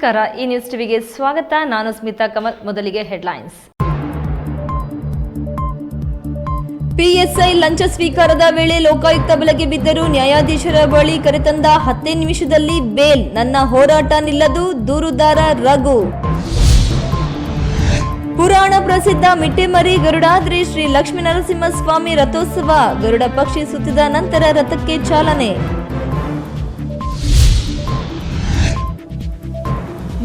ನಮಸ್ಕಾರ, ಈ ನ್ಯೂಸ್ ಟಿವಿಗೆ ಸ್ವಾಗತ. ನಾನು ಸ್ಮಿತಾ ಕಮಲ್. ಮೊದಲಿಗೆ ಹೆಡ್ಲೈನ್ಸ್. ಪಿಎಸ್ಐ ಲಂಚ ಸ್ವೀಕಾರದ ವೇಳೆ ಲೋಕಾಯುಕ್ತ ಬಲೆಗೆ ಬಿದ್ದರು. ನ್ಯಾಯಾಧೀಶರ ಬಳಿ ಕರೆತಂದ 10 ನಿಮಿಷದಲ್ಲಿ ಬೇಲ್. ನನ್ನ ಹೋರಾಟ ನಿಲ್ಲದು, ದೂರುದಾರ ರಘು. ಪುರಾಣ ಪ್ರಸಿದ್ಧ ಮಿಟ್ಟೆಮರಿ ಗರುಡಾದ್ರಿ ಶ್ರೀ ಲಕ್ಷ್ಮೀನರಸಿಂಹಸ್ವಾಮಿ ರಥೋತ್ಸವ. ಗರುಡ ಪಕ್ಷಿ ಸುತ್ತಿದ ನಂತರ ರಥಕ್ಕೆ ಚಾಲನೆ.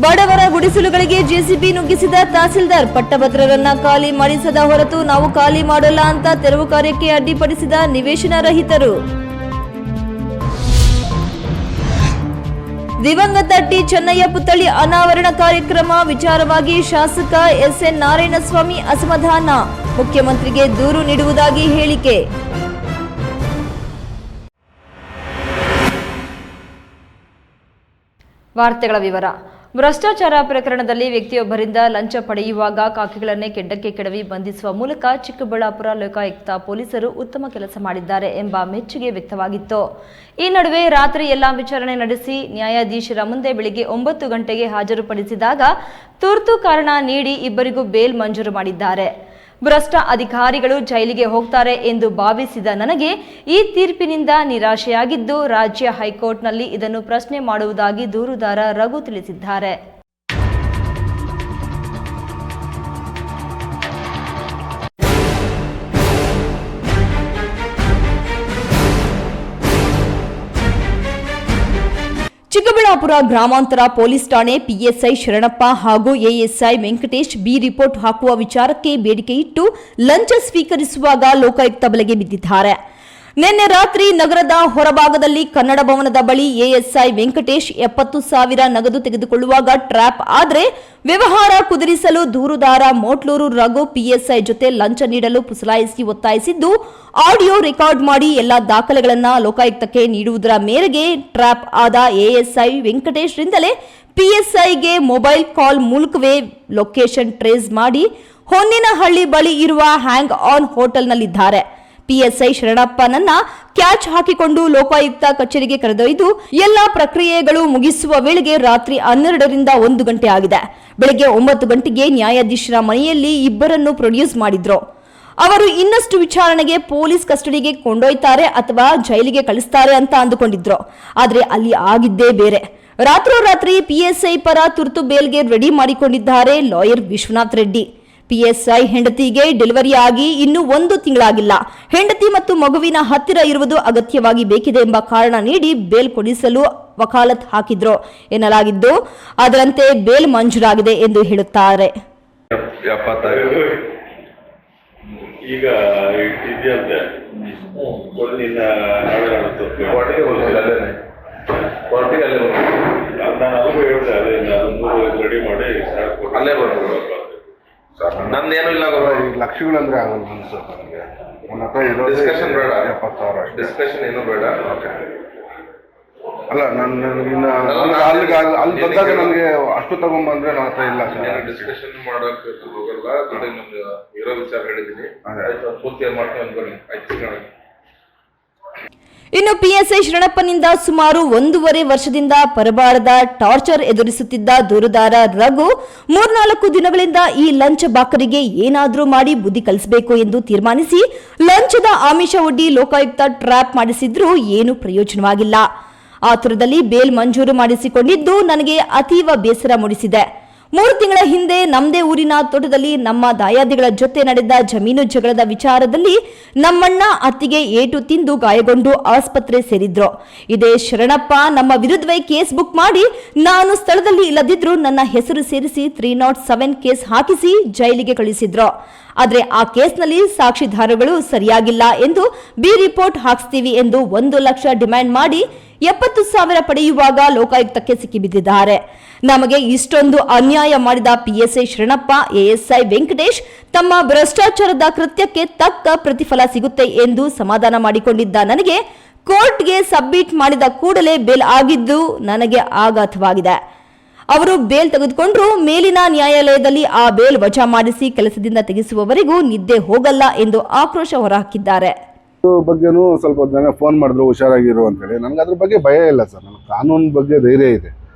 ಬಡವರ ಗುಡಿಸಲುಗಳಿಗೆ ಜೆಸಿಬಿ ನುಗ್ಗಿಸಿದ ತಹಸೀಲ್ದಾರ್. ಪಟ್ಟಭದ್ರರನ್ನ ಖಾಲಿ ಮಾಡಿಸದ ಹೊರತು ನಾವು ಖಾಲಿ ಮಾಡೋಲ್ಲ ಅಂತ ತೆರವು ಕಾರ್ಯಕ್ಕೆ ಅಡ್ಡಿಪಡಿಸಿದ ನಿವೇಶನ ರಹಿತರು. ದಿವಂಗತ ಟಿ ಚೆನ್ನಯ್ಯ ಪುತ್ಥಳಿ ಅನಾವರಣ ಕಾರ್ಯಕ್ರಮ ವಿಚಾರವಾಗಿ ಶಾಸಕ ಎಸ್ಎನ್ ನಾರಾಯಣಸ್ವಾಮಿ ಅಸಮಾಧಾನ. ಮುಖ್ಯಮಂತ್ರಿಗೆ ದೂರು ನೀಡುವುದಾಗಿ ಹೇಳಿಕೆ. ವಾರ್ತೆಗಳ ವಿವರ. ಭ್ರಷ್ಟಾಚಾರ ಪ್ರಕರಣದಲ್ಲಿ ವ್ಯಕ್ತಿಯೊಬ್ಬರಿಂದ ಲಂಚ ಪಡೆಯುವಾಗ ಖಾಕಿಗಳನ್ನೇ ಕೆಡ್ಡಕ್ಕೆ ಕೆಡವಿ ಬಂಧಿಸುವ ಮೂಲಕ ಚಿಕ್ಕಬಳ್ಳಾಪುರ ಲೋಕಾಯುಕ್ತ ಪೊಲೀಸರು ಉತ್ತಮ ಕೆಲಸ ಮಾಡಿದ್ದಾರೆ ಎಂಬ ಮೆಚ್ಚುಗೆ ವ್ಯಕ್ತವಾಗಿತ್ತು. ಈ ನಡುವೆ ರಾತ್ರಿ ಎಲ್ಲಾ ವಿಚಾರಣೆ ನಡೆಸಿ ನ್ಯಾಯಾಧೀಶರ ಮುಂದೆ ಬೆಳಿಗ್ಗೆ 9 ಗಂಟೆಗೆ ಹಾಜರುಪಡಿಸಿದಾಗ ತುರ್ತು ಕಾರಣ ನೀಡಿ ಇಬ್ಬರಿಗೂ ಬೇಲ್ ಮಂಜೂರು ಮಾಡಿದ್ದಾರೆ. ಭ್ರಷ್ಟ ಅಧಿಕಾರಿಗಳು ಜೈಲಿಗೆ ಹೋಗ್ತಾರೆ ಎಂದು ಭಾವಿಸಿದ ನನಗೆ ಈ ತೀರ್ಪಿನಿಂದ ನಿರಾಶೆಯಾಗಿದ್ದು, ರಾಜ್ಯ ಹೈಕೋರ್ಟ್ನಲ್ಲಿ ಇದನ್ನು ಪ್ರಶ್ನೆ ಮಾಡುವುದಾಗಿ ದೂರುದಾರ ರಘು ತಿಳಿಸಿದ್ದಾರೆ. ಚಿಕ್ಕಬಳ್ಳಾಪುರ ಗ್ರಾಮಾಂತರ ಪೊಲೀಸ್ ಠಾಣೆ ಪಿಎಸ್ಐ ಶರಣಪ್ಪ ಹಾಗೂ ಎಎಸ್ಐ ವೆಂಕಟೇಶ್ ಬಿ ರಿಪೋರ್ಟ್ ಹಾಕುವ ವಿಚಾರಕ್ಕೆ ಬೇಡಿಕೆ ಇಟ್ಟು ಲಂಚ ಸ್ವೀಕರಿಸುವಾಗ ಲೋಕಾಯುಕ್ತ ಬಲೆಗೆ ಬಿದ್ದಿದ್ದಾರೆ. ನಿನ್ನೆ ರಾತ್ರಿ ನಗರದ ಹೊರಭಾಗದಲ್ಲಿ ಕನ್ನಡ ಭವನದ ಬಳಿ ಎಎಸ್ಐ ವೆಂಕಟೇಶ್ 70,000 ನಗದು ತೆಗೆದುಕೊಳ್ಳುವಾಗ ಟ್ರ್ಯಾಪ್ ಆದರೆ ವ್ಯವಹಾರ ಕುದುರಿಸಲು ದೂರುದಾರ ಮೋಟ್ಲೂರು ರಘು ಪಿಎಸ್ಐ ಜೊತೆ ಲಂಚ ನೀಡಲು ಪುಸಲಾಯಿಸಿ ಒತ್ತಾಯಿಸಿದ್ದು, ಆಡಿಯೋ ರೆಕಾರ್ಡ್ ಮಾಡಿ ಎಲ್ಲಾ ದಾಖಲೆಗಳನ್ನು ಲೋಕಾಯುಕ್ತಕ್ಕೆ ನೀಡುವುದರ ಮೇರೆಗೆ ಟ್ರ್ಯಾಪ್ ಆದ ಎಎಸ್ಐ ವೆಂಕಟೇಶ್ ರಿಂದಲೇ ಪಿಎಸ್ಐಗೆ ಮೊಬೈಲ್ ಕಾಲ್ ಮೂಲಕವೇ ಲೊಕೇಶನ್ ಟ್ರೇಸ್ ಮಾಡಿ ಹೊನ್ನಿನಹಳ್ಳಿ ಬಳಿ ಇರುವ ಹ್ಯಾಂಗ್ ಆನ್ ಹೋಟೆಲ್ನಲ್ಲಿದ್ದಾರೆ. ಪಿಎಸ್ಐ ಶರಣಪ್ಪನನ್ನ ಕ್ಯಾಚ್ ಹಾಕಿಕೊಂಡು ಲೋಕಾಯುಕ್ತ ಕಚೇರಿಗೆ ಕರೆದೊಯ್ದು ಎಲ್ಲ ಪ್ರಕ್ರಿಯೆಗಳು ಮುಗಿಸುವ ವೇಳೆಗೆ ರಾತ್ರಿ 12ರಿಂದ 1 ಗಂಟೆ ಆಗಿದೆ. ಬೆಳಗ್ಗೆ 9 ಗಂಟೆಗೆ ನ್ಯಾಯಾಧೀಶರ ಮನೆಯಲ್ಲಿ ಇಬ್ಬರನ್ನು ಪ್ರೊಡ್ಯೂಸ್ ಮಾಡಿದ್ರು. ಅವರು ಇನ್ನಷ್ಟು ವಿಚಾರಣೆಗೆ ಪೊಲೀಸ್ ಕಸ್ಟಡಿಗೆ ಕೊಂಡೊಯ್ತಾರೆ ಅಥವಾ ಜೈಲಿಗೆ ಕಳಿಸ್ತಾರೆ ಅಂತ ಅಂದುಕೊಂಡಿದ್ರು. ಆದ್ರೆ ಅಲ್ಲಿ ಆಗಿದ್ದೇ ಬೇರೆ. ರಾತ್ರೋರಾತ್ರಿ ಪಿಎಸ್ಐ ಪರ ತುರ್ತು ಬೇಲ್ಗೆ ರೆಡಿ ಮಾಡಿಕೊಂಡಿದ್ದಾರೆ ಲಾಯರ್ ವಿಶ್ವನಾಥ್ ರೆಡ್ಡಿ. ಪಿಎಸ್ಐ ಹೆಂಡತಿಗೆ ಡೆಲಿವರಿ ಆಗಿ ಇನ್ನೂ 1 ತಿಂಗಳಾಗಿಲ್ಲ. ಹೆಂಡತಿ ಮತ್ತು ಮಗುವಿನ ಹತ್ತಿರ ಇರುವುದು ಅಗತ್ಯವಾಗಿ ಬೇಕಿದೆ ಎಂಬ ಕಾರಣ ನೀಡಿ ಬೇಲ್ ಕೊಡಿಸಲು ವಕಾಲತ್ ಹಾಕಿದ್ರು ಎನ್ನಲಾಗಿದ್ದು, ಅದರಂತೆ ಬೇಲ್ ಮಂಜೂರಾಗಿದೆ ಎಂದು ಹೇಳುತ್ತಾರೆ. ಈಗ ಇದೆಯಂತೆ ರೆಡಿ ಮಾಡಿ ಅಲ್ಲೇ ಬರ್ಬೋದು ಸರ್. ನಂದೇನು ಇಲ್ಲ ಲಕ್ಷಗಳಂದ್ರೆ ಆಗಲ್ಲ ಸರ್. ನನಗೆ ನನ್ನ ಹತ್ರ ಇರೋ ಡಿಸ್ಕಷನ್ ಬೇಡ, 70,000 ಡಿಸ್ಕಷನ್ ಏನು ಬೇಡ. ಅಲ್ಲ ಅಲ್ಲಿ ಬಂದಾಗ ನನಗೆ ಅಷ್ಟು ತಗೊಂಡ್ಬಂದ್ರೆ ನನ್ನ ಹತ್ರ ಇಲ್ಲ ಸರ್. ಡಿಸ್ಕಷನ್ ಮಾಡೋಕೆ ಹೋಗಲ್ಲ. ನಮ್ಗೆ ಇರೋ ವಿಚಾರ ಹೇಳಿದ್ದೀನಿ, ಪೂರ್ತಿ ಮಾಡ್ಕೊಂಡು ಬನ್ನಿ. ಆಯ್ತು. ಇನ್ನು ಪಿಎಸ್ಐ ಶರಣಪ್ಪನಿಂದ ಸುಮಾರು 1.5 ವರ್ಷದಿಂದ ಪರಬಾರದ ಟಾರ್ಚರ್ ಎದುರಿಸುತ್ತಿದ್ದ ದೂರುದಾರ ರಘು 3-4 ದಿನಗಳಿಂದ ಈ ಲಂಚ ಬಾಕರಿಗೆ ಏನಾದರೂ ಮಾಡಿ ಬುದ್ಧಿ ಕಲಿಸಬೇಕು ಎಂದು ತೀರ್ಮಾನಿಸಿ ಲಂಚದ ಆಮಿಷ ಒಡ್ಡಿ ಲೋಕಾಯುಕ್ತ ಟ್ರ್ಯಾಪ್ ಮಾಡಿಸಿದ್ರೂ ಏನೂ ಪ್ರಯೋಜನವಾಗಿಲ್ಲ. ಆತುರದಲ್ಲಿ ಬೇಲ್ ಮಂಜೂರು ಮಾಡಿಸಿಕೊಂಡಿದ್ದು ನನಗೆ ಅತೀವ ಬೇಸರ ಮೂಡಿಸಿದೆ. 3 ತಿಂಗಳ ಹಿಂದೆ ನಮ್ಮದೇ ಊರಿನ ತೋಟದಲ್ಲಿ ನಮ್ಮ ದಾಯಾದಿಗಳ ಜೊತೆ ನಡೆದ ಜಮೀನು ಜಗಳದ ವಿಚಾರದಲ್ಲಿ ನಮ್ಮಣ್ಣ ಅತ್ತಿಗೆ ಏಟು ತಿಂದು ಗಾಯಗೊಂಡು ಆಸ್ಪತ್ರೆ ಸೇರಿದ್ರು. ಇದೇ ಶರಣಪ್ಪ ನಮ್ಮ ವಿರುದ್ಧವೇ ಕೇಸ್ ಬುಕ್ ಮಾಡಿ ನಾನು ಸ್ಥಳದಲ್ಲಿ ಇಲ್ಲದಿದ್ರೂ ನನ್ನ ಹೆಸರು ಸೇರಿಸಿ 307 ಕೇಸ್ ಹಾಕಿಸಿ ಜೈಲಿಗೆ ಕಳಿಸಿದ್ರು. ಆದರೆ ಆ ಕೇಸ್ನಲ್ಲಿ ಸಾಕ್ಷಿದಾರಗಳು ಸರಿಯಾಗಿಲ್ಲ ಎಂದು ಬಿ ರಿಪೋರ್ಟ್ ಹಾಕಿಸ್ತೀವಿ ಎಂದು 1 ಲಕ್ಷ ಡಿಮ್ಯಾಂಡ್ ಮಾಡಿ 70,000 ಪಡೆಯುವಾಗ ಲೋಕಾಯುಕ್ತಕ್ಕೆ ಸಿಕ್ಕಿಬಿದ್ದಿದ್ದಾರೆ. ನಮಗೆ ಇಷ್ಟೊಂದು ಅನ್ಯಾಯ ಮಾಡಿದ ಪಿಎಸ್ಐ ಶರಣಪ್ಪ, ಎಎಸ್ಐ ವೆಂಕಟೇಶ್ ತಮ್ಮ ಭ್ರಷ್ಟಾಚಾರದ ಕೃತ್ಯಕ್ಕೆ ತಕ್ಕ ಪ್ರತಿಫಲ ಸಿಗುತ್ತೆ ಎಂದು ಸಮಾಧಾನ ಮಾಡಿಕೊಂಡಿದ್ದ ನನಗೆ ಕೋರ್ಟ್ಗೆ ಸಬ್ಮಿಟ್ ಮಾಡಿದ ಕೂಡಲೇ ಬೇಲ್ ಆಗಿದ್ದು ನನಗೆ ಆಘಾತವಾಗಿದೆ. ಅವರು ಬೇಲ್ ತೆಗೆದುಕೊಂಡ್ರು ಮೇಲಿನ ನ್ಯಾಯಾಲಯದಲ್ಲಿ ಆ ಬೇಲ್ ವಜಾ ಮಾಡಿಸಿ ಕೆಲಸದಿಂದ ತೆಗೆಸುವವರೆಗೂ ನಿದ್ದೆ ಹೋಗಲ್ಲ ಎಂದು ಆಕ್ರೋಶ ಹೊರಹಾಕಿದ್ದಾರೆ. ಬಗ್ಗೆನೂ ಸ್ವಲ್ಪ ಜನ ಫೋನ್ ಮಾಡಿದ್ರು ಹುಷಾರಾಗಿರು ಅಂತೇಳಿ. ನನಗೆ ಅದ್ರ ಬಗ್ಗೆ ಭಯ ಇಲ್ಲ ಸರ್. ನನಗೆ ಕಾನೂನು ಬಗ್ಗೆ ಧೈರ್ಯ ಇದೆ.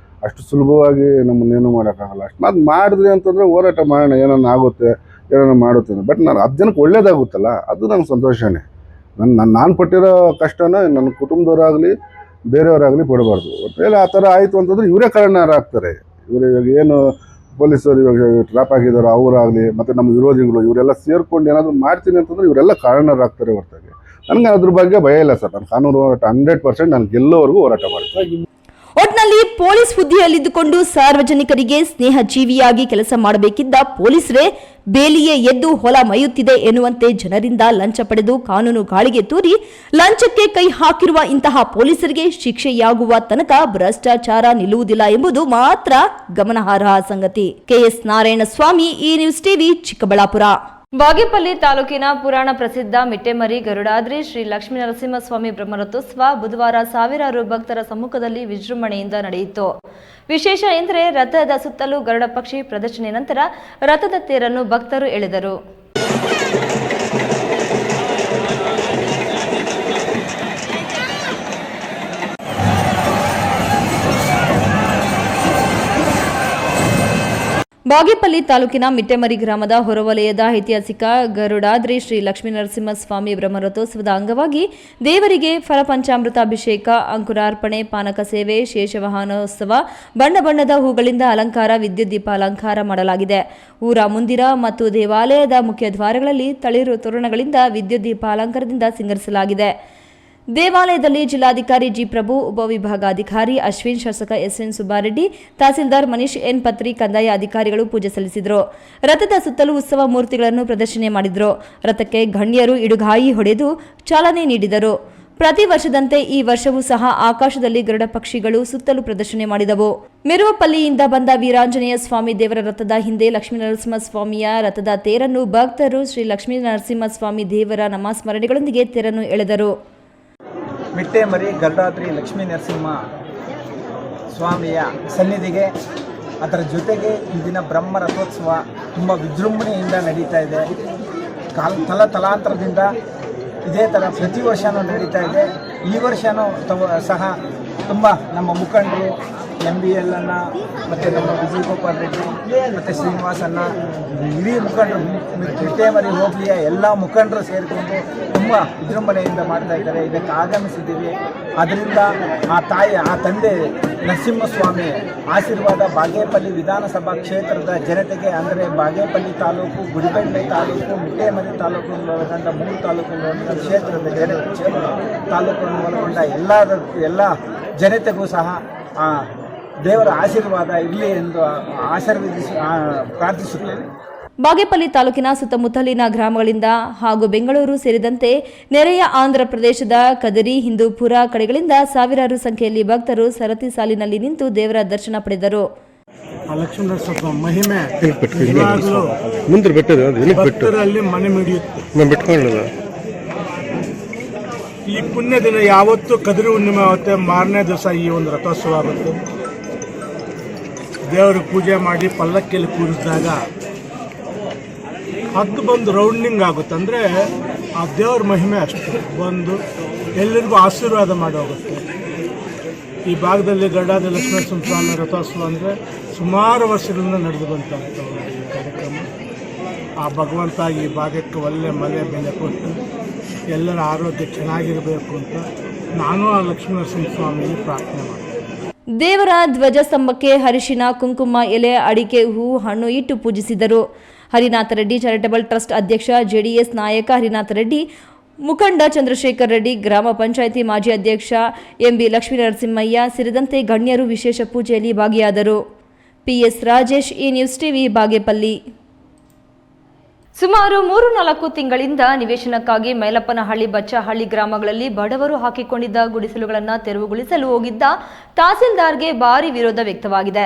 ಅಷ್ಟು ಸುಲಭವಾಗಿ ನಮ್ಮನ್ನೇನು ಮಾಡೋಕ್ಕಾಗಲ್ಲ. ಅಷ್ಟು ಮಾಡಿದ್ರಿ ಅಂತಂದರೆ ಹೋರಾಟ ಮಾಡೋಣ, ಏನನ್ನ ಆಗುತ್ತೆ, ಏನನ್ನ ಮಾಡುತ್ತೆ. ಬಟ್ ನಾನು 10 ಜನಕ್ಕೆ ಒಳ್ಳೇದಾಗುತ್ತಲ್ಲ, ಅದು ನಂಗೆ ಸಂತೋಷನೇ. ನಾನು ಪಟ್ಟಿರೋ ಕಷ್ಟನ ನನ್ನ ಕುಟುಂಬದವರಾಗಲಿ ಬೇರೆಯವರಾಗಲಿ ಪಡಬಾರ್ದು. ಒಟ್ಟಿನಲ್ಲಿ ಆ ಥರ ಆಯಿತು ಅಂತಂದರೆ ಇವರೇ ಕಾರಣರಾಗ್ತಾರೆ. ಇವರು ಇವಾಗ ಏನು ಪೊಲೀಸರು ಇವಾಗ ಟ್ರಾಪ್ ಆಗಿದ್ದಾರೋ ಅವರಾಗಲಿ, ಮತ್ತು ನಮ್ಮ ವಿರೋಧಿಗಳು ಇವರೆಲ್ಲ ಸೇರ್ಕೊಂಡು ಏನಾದರೂ ಮಾಡ್ತೀನಿ ಅಂತಂದರೆ ಇವರೆಲ್ಲ ಕಾರಣರಾಗ್ತಾರೆ ಹೊರತಾಗಿ ನನಗೆ ಅದ್ರ ಬಗ್ಗೆ ಭಯ ಇಲ್ಲ ಸರ್. ನಾನು ಕಾನೂನು ಹೋರಾಟ 100% ನಾನು ಗೆಲ್ಲೋವರೆಗೂ ಹೋರಾಟ ಮಾಡ್ತೀನಿ. ಒಟ್ನಲ್ಲಿ ಪೊಲೀಸ್ ಹುದ್ದೆಯಲ್ಲಿದ್ದುಕೊಂಡು ಸಾರ್ವಜನಿಕರಿಗೆ ಸ್ನೇಹ ಜೀವಿಯಾಗಿ ಕೆಲಸ ಮಾಡಬೇಕಿದ್ದ ಪೊಲೀಸರೇ ಬೇಲಿಯೇ ಎದ್ದು ಹೊಲ ಮೈಯುತ್ತಿದೆ ಎನ್ನುವಂತೆ ಜನರಿಂದ ಲಂಚ ಪಡೆದು ಕಾನೂನು ಗಾಳಿಗೆ ತೂರಿ ಲಂಚಕ್ಕೆ ಕೈ ಹಾಕಿರುವ ಇಂತಹ ಪೊಲೀಸರಿಗೆ ಶಿಕ್ಷೆಯಾಗುವ ತನಕ ಭ್ರಷ್ಟಾಚಾರ ನಿಲ್ಲುವುದಿಲ್ಲ ಎಂಬುದು ಮಾತ್ರ ಗಮನಾರ್ಹ ಸಂಗತಿ. ಕೆಎಸ್ ನಾರಾಯಣಸ್ವಾಮಿ, ಈ ನ್ಯೂಸ್ ಟಿವಿ, ಚಿಕ್ಕಬಳ್ಳಾಪುರ. ಬಾಗೇಪಲ್ಲಿ ತಾಲೂಕಿನ ಪುರಾಣ ಪ್ರಸಿದ್ಧ ಮಿಟ್ಟೆಮರಿ ಗರುಡಾದ್ರಿ ಶ್ರೀ ಲಕ್ಷ್ಮೀನರಸಿಂಹಸ್ವಾಮಿ ಬ್ರಹ್ಮರಥೋತ್ಸವ ಬುಧವಾರ ಸಾವಿರಾರು ಭಕ್ತರ ಸಮ್ಮುಖದಲ್ಲಿ ವಿಜೃಂಭಣೆಯಿಂದ ನಡೆಯಿತು. ವಿಶೇಷ ಎಂದರೆ ರಥದ ಸುತ್ತಲೂ ಗರುಡ ಪಕ್ಷಿ ಪ್ರದರ್ಶನ ನಂತರ ರಥದ ತೇರನ್ನು ಭಕ್ತರು ಎಳೆದರು. ಬಾಗೇಪಲ್ಲಿ ತಾಲೂಕಿನ ಮಿಟ್ಟೆಮರಿ ಗ್ರಾಮದ ಹೊರವಲಯದ ಐತಿಹಾಸಿಕ ಗರುಡಾದ್ರಿ ಶ್ರೀ ಲಕ್ಷ್ಮೀನರಸಿಂಹಸ್ವಾಮಿ ಬ್ರಹ್ಮರಥೋತ್ಸವದ ಅಂಗವಾಗಿ ದೇವರಿಗೆ ಫಲಪಂಚಾಮೃತ ಅಭಿಷೇಕ, ಅಂಕುರಾರ್ಪಣೆ, ಪಾನಕ ಸೇವೆ, ಶೇಷವಾಹನೋತ್ಸವ, ಬಣ್ಣ ಬಣ್ಣದ ಹೂಗಳಿಂದ ಅಲಂಕಾರ, ವಿದ್ಯುತ್ ದೀಪ ಅಲಂಕಾರ ಮಾಡಲಾಗಿದೆ. ಊರ ಮುಂದಿರ ಮತ್ತು ದೇವಾಲಯದ ಮುಖ್ಯ ದ್ವಾರಗಳಲ್ಲಿ ತಳಿರು ತೋರಣಗಳಿಂದ ವಿದ್ಯುತ್ ದೀಪ ಅಲಂಕಾರದಿಂದ ಸಿಂಗರಿಸಲಾಗಿದೆ. ದೇವಾಲಯದಲ್ಲಿ ಜಿಲ್ಲಾಧಿಕಾರಿ ಜಿ ಪ್ರಭು, ಉಪವಿಭಾಗಾಧಿಕಾರಿ ಅಶ್ವಿನ್, ಶಾಸಕ ಎಸ್ಎನ್ ಸುಬ್ಬಾರೆಡ್ಡಿ, ತಹಸೀಲ್ದಾರ್ ಮನೀಶ್ ಎನ್ ಪತ್ರಿ, ಕಂದಾಯ ಅಧಿಕಾರಿಗಳು ಪೂಜೆ ಸಲ್ಲಿಸಿದರು. ರಥದ ಸುತ್ತಲೂ ಉತ್ಸವ ಮೂರ್ತಿಗಳನ್ನು ಪ್ರದರ್ಶನ ಮಾಡಿದರು. ರಥಕ್ಕೆ ಗಣ್ಯರು ಇಡುಗಾಯಿ ಹೊಡೆದು ಚಾಲನೆ ನೀಡಿದರು. ಪ್ರತಿ ವರ್ಷದಂತೆ ಈ ವರ್ಷವೂ ಸಹ ಆಕಾಶದಲ್ಲಿ ಗರುಡ ಪಕ್ಷಿಗಳು ಸುತ್ತಲೂ ಪ್ರದರ್ಶನ ಮಾಡಿದವು. ಮೆರುವಪಲ್ಲಿಯಿಂದ ಬಂದ ವೀರಾಂಜನೇಯ ಸ್ವಾಮಿ ದೇವರ ರಥದ ಹಿಂದೆ ಲಕ್ಷ್ಮೀನರಸಿಂಹಸ್ವಾಮಿಯ ರಥದ ತೇರನ್ನು ಭಕ್ತರು ಶ್ರೀ ಲಕ್ಷ್ಮೀನರಸಿಂಹಸ್ವಾಮಿ ದೇವರ ನಾಮಸ್ಮರಣೆಗಳೊಂದಿಗೆ ತೇರನ್ನು ಎಳೆದರು. ಮಿಟ್ಟೆಮರಿ ಗರುಡಾದ್ರಿ ಲಕ್ಷ್ಮೀ ನರಸಿಂಹ ಸ್ವಾಮಿಯ ಸನ್ನಿಧಿಗೆ, ಅದರ ಜೊತೆಗೆ ಇಂದಿನ ಬ್ರಹ್ಮ ರಥೋತ್ಸವ ತುಂಬ ವಿಜೃಂಭಣೆಯಿಂದ ನಡೀತಾ ಇದೆ. ತಲಾಂತರದಿಂದ ಇದೇ ಥರ ಪ್ರತಿ ವರ್ಷವೂ ನಡೀತಾ ಇದೆ. ಈ ವರ್ಷವೂ ಸಹ ತುಂಬ ನಮ್ಮ ಮುಖಂಡರು MBL ಅನ್ನ ಮತ್ತು ನಮ್ಮ ವಿಜಯ್ ಗೋಪಾಲ್ ರೆಡ್ಡಿ ಮತ್ತು ಶ್ರೀನಿವಾಸನ್ನ, ಇಡೀ ಮುಖಂಡರು ಮಿಟ್ಟೆಮರಿ ಹೋಬಳಿಯ ಎಲ್ಲ ಮುಖಂಡರು ಸೇರಿಕೊಂಡು ತುಂಬ ವಿಜೃಂಭಣೆಯಿಂದ ಮಾಡ್ತಾ ಇದ್ದಾರೆ. ಇದಕ್ಕೆ ಆಗಮಿಸಿದ್ದೀವಿ. ಅದರಿಂದ ಆ ತಂದೆ ನರಸಿಂಹಸ್ವಾಮಿ ಆಶೀರ್ವಾದ ಬಾಗೇಪಲ್ಲಿ ವಿಧಾನಸಭಾ ಕ್ಷೇತ್ರದ ಜನತೆಗೆ, ಅಂದರೆ ಬಾಗೇಪಲ್ಲಿ ತಾಲೂಕು, ಗುಡಿಬಂಡೆ ತಾಲೂಕು, ಮಿಟ್ಟೆಮರಿ ತಾಲೂಕು ಒಳಗೊಂಡ 3 ತಾಲೂಕುಗಳ ಕ್ಷೇತ್ರದ ತಾಲೂಕನ್ನು ಒಳಗೊಂಡ ಎಲ್ಲ ಜನತೆಗೂ ಸಹ ದೇವರ ಆಶೀರ್ವಾದ ಇರಲಿ ಎಂದು ಪ್ರಾರ್ಥಿಸುತ್ತೇನೆ. ಬಾಗೇಪಲ್ಲಿ ತಾಲೂಕಿನ ಸುತ್ತಮುತ್ತಲಿನ ಗ್ರಾಮಗಳಿಂದ ಹಾಗೂ ಬೆಂಗಳೂರು ಸೇರಿದಂತೆ ನೆರೆಯ ಆಂಧ್ರ ಪ್ರದೇಶದ ಕದರಿ, ಹಿಂದೂಪುರ ಕಡೆಗಳಿಂದ ಸಾವಿರಾರು ಸಂಖ್ಯೆಯಲ್ಲಿ ಭಕ್ತರು ಸರತಿ ಸಾಲಿನಲ್ಲಿ ನಿಂತು ದೇವರ ದರ್ಶನ ಪಡೆದರು. ಲಕ್ಷ್ಮೀನರಸಿಂಹ ಮಹಿಮೆ ಭಕ್ತರಲ್ಲಿ ಮನೆ ಮಿಡಿಯುತ್ತೆ. ಈ ಪುಣ್ಯ ದಿನ ಯಾವತ್ತು ಕದರಿ ಹುಣ್ಣಿಮೆ ಆಗುತ್ತೆ, ಮಾರನೇ ದಿವಸ ಈ ಒಂದು ರಥೋತ್ಸವ ಆಗುತ್ತೆ. ದೇವರಿಗೆ ಪೂಜೆ ಮಾಡಿ ಪಲ್ಲಕ್ಕಿಯಲ್ಲಿ ಕೂರಿಸಿದಾಗ ಹದ್ದು ಬಂದು ರೌಂಡಿಂಗ್ ಆಗುತ್ತೆ. ಅಂದರೆ ಆ ದೇವ್ರ ಮಹಿಮೆ ಅಷ್ಟು ಬಂದು ಎಲ್ಲರಿಗೂ ಆಶೀರ್ವಾದ ಮಾಡಿ ಹೋಗುತ್ತೆ. ಈ ಭಾಗದಲ್ಲಿ ಗರುಡಾದ್ರಿ ಲಕ್ಷ್ಮೀನರಸಿಂಹ ಸ್ವಾಮಿ ರಥೋತ್ಸವ ಅಂದರೆ ಸುಮಾರು ವರ್ಷಗಳಿಂದ ನಡೆದು ಬಂದಂಥ ಈ ಕಾರ್ಯಕ್ರಮ. ಆ ಭಗವಂತ ಈ ಭಾಗಕ್ಕೆ ಒಳ್ಳೆ ಮಳೆ ಬೆಲೆ ಕೊಟ್ಟು ಎಲ್ಲರ ಆರೋಗ್ಯ ಚೆನ್ನಾಗಿರಬೇಕು ಅಂತ ನಾನು ಆ ಲಕ್ಷ್ಮೀನರಸಿಂಹ ಸ್ವಾಮಿಗೆ ಪ್ರಾರ್ಥನೆ ಮಾಡ್ತೀನಿ. ದೇವರ ಧ್ವಜಸ್ತಂಭಕ್ಕೆ ಅರಿಶಿನ, ಕುಂಕುಮ, ಎಲೆ, ಅಡಿಕೆ, ಹೂ, ಹಣ್ಣು ಇಟ್ಟು ಪೂಜಿಸಿದರು. ಹರಿನಾಥ ರೆಡ್ಡಿ ಚಾರಿಟಬಲ್ ಟ್ರಸ್ಟ್ ಅಧ್ಯಕ್ಷ, JDS ನಾಯಕ ಹರಿನಾಥ ರೆಡ್ಡಿ, ಮುಖಂಡ ಚಂದ್ರಶೇಖರ್ ರೆಡ್ಡಿ, ಗ್ರಾಮ ಪಂಚಾಯಿತಿ ಮಾಜಿ ಅಧ್ಯಕ್ಷ MB ಲಕ್ಷ್ಮೀನರಸಿಂಹಯ್ಯ ಸೇರಿದಂತೆ ಗಣ್ಯರು ವಿಶೇಷ ಪೂಜೆಯಲ್ಲಿ ಭಾಗಿಯಾದರು. PS ರಾಜೇಶ್, ಈ ನ್ಯೂಸ್ ಟಿವಿ, ಬಾಗೇಪಲ್ಲಿ. ಸುಮಾರು 3-4 ತಿಂಗಳಿಂದ ನಿವೇಶನಕ್ಕಾಗಿ ಮೈಲಪ್ಪನಹಳ್ಳಿ, ಬಚ್ಚಹಳ್ಳಿ ಗ್ರಾಮಗಳಲ್ಲಿ ಬಡವರು ಹಾಕಿಕೊಂಡಿದ್ದ ಗುಡಿಸಲುಗಳನ್ನು ತೆರವುಗೊಳಿಸಲು ಹೋಗಿದ್ದ ತಹಸೀಲ್ದಾರ್ಗೆ ಭಾರಿ ವಿರೋಧ ವ್ಯಕ್ತವಾಗಿದೆ.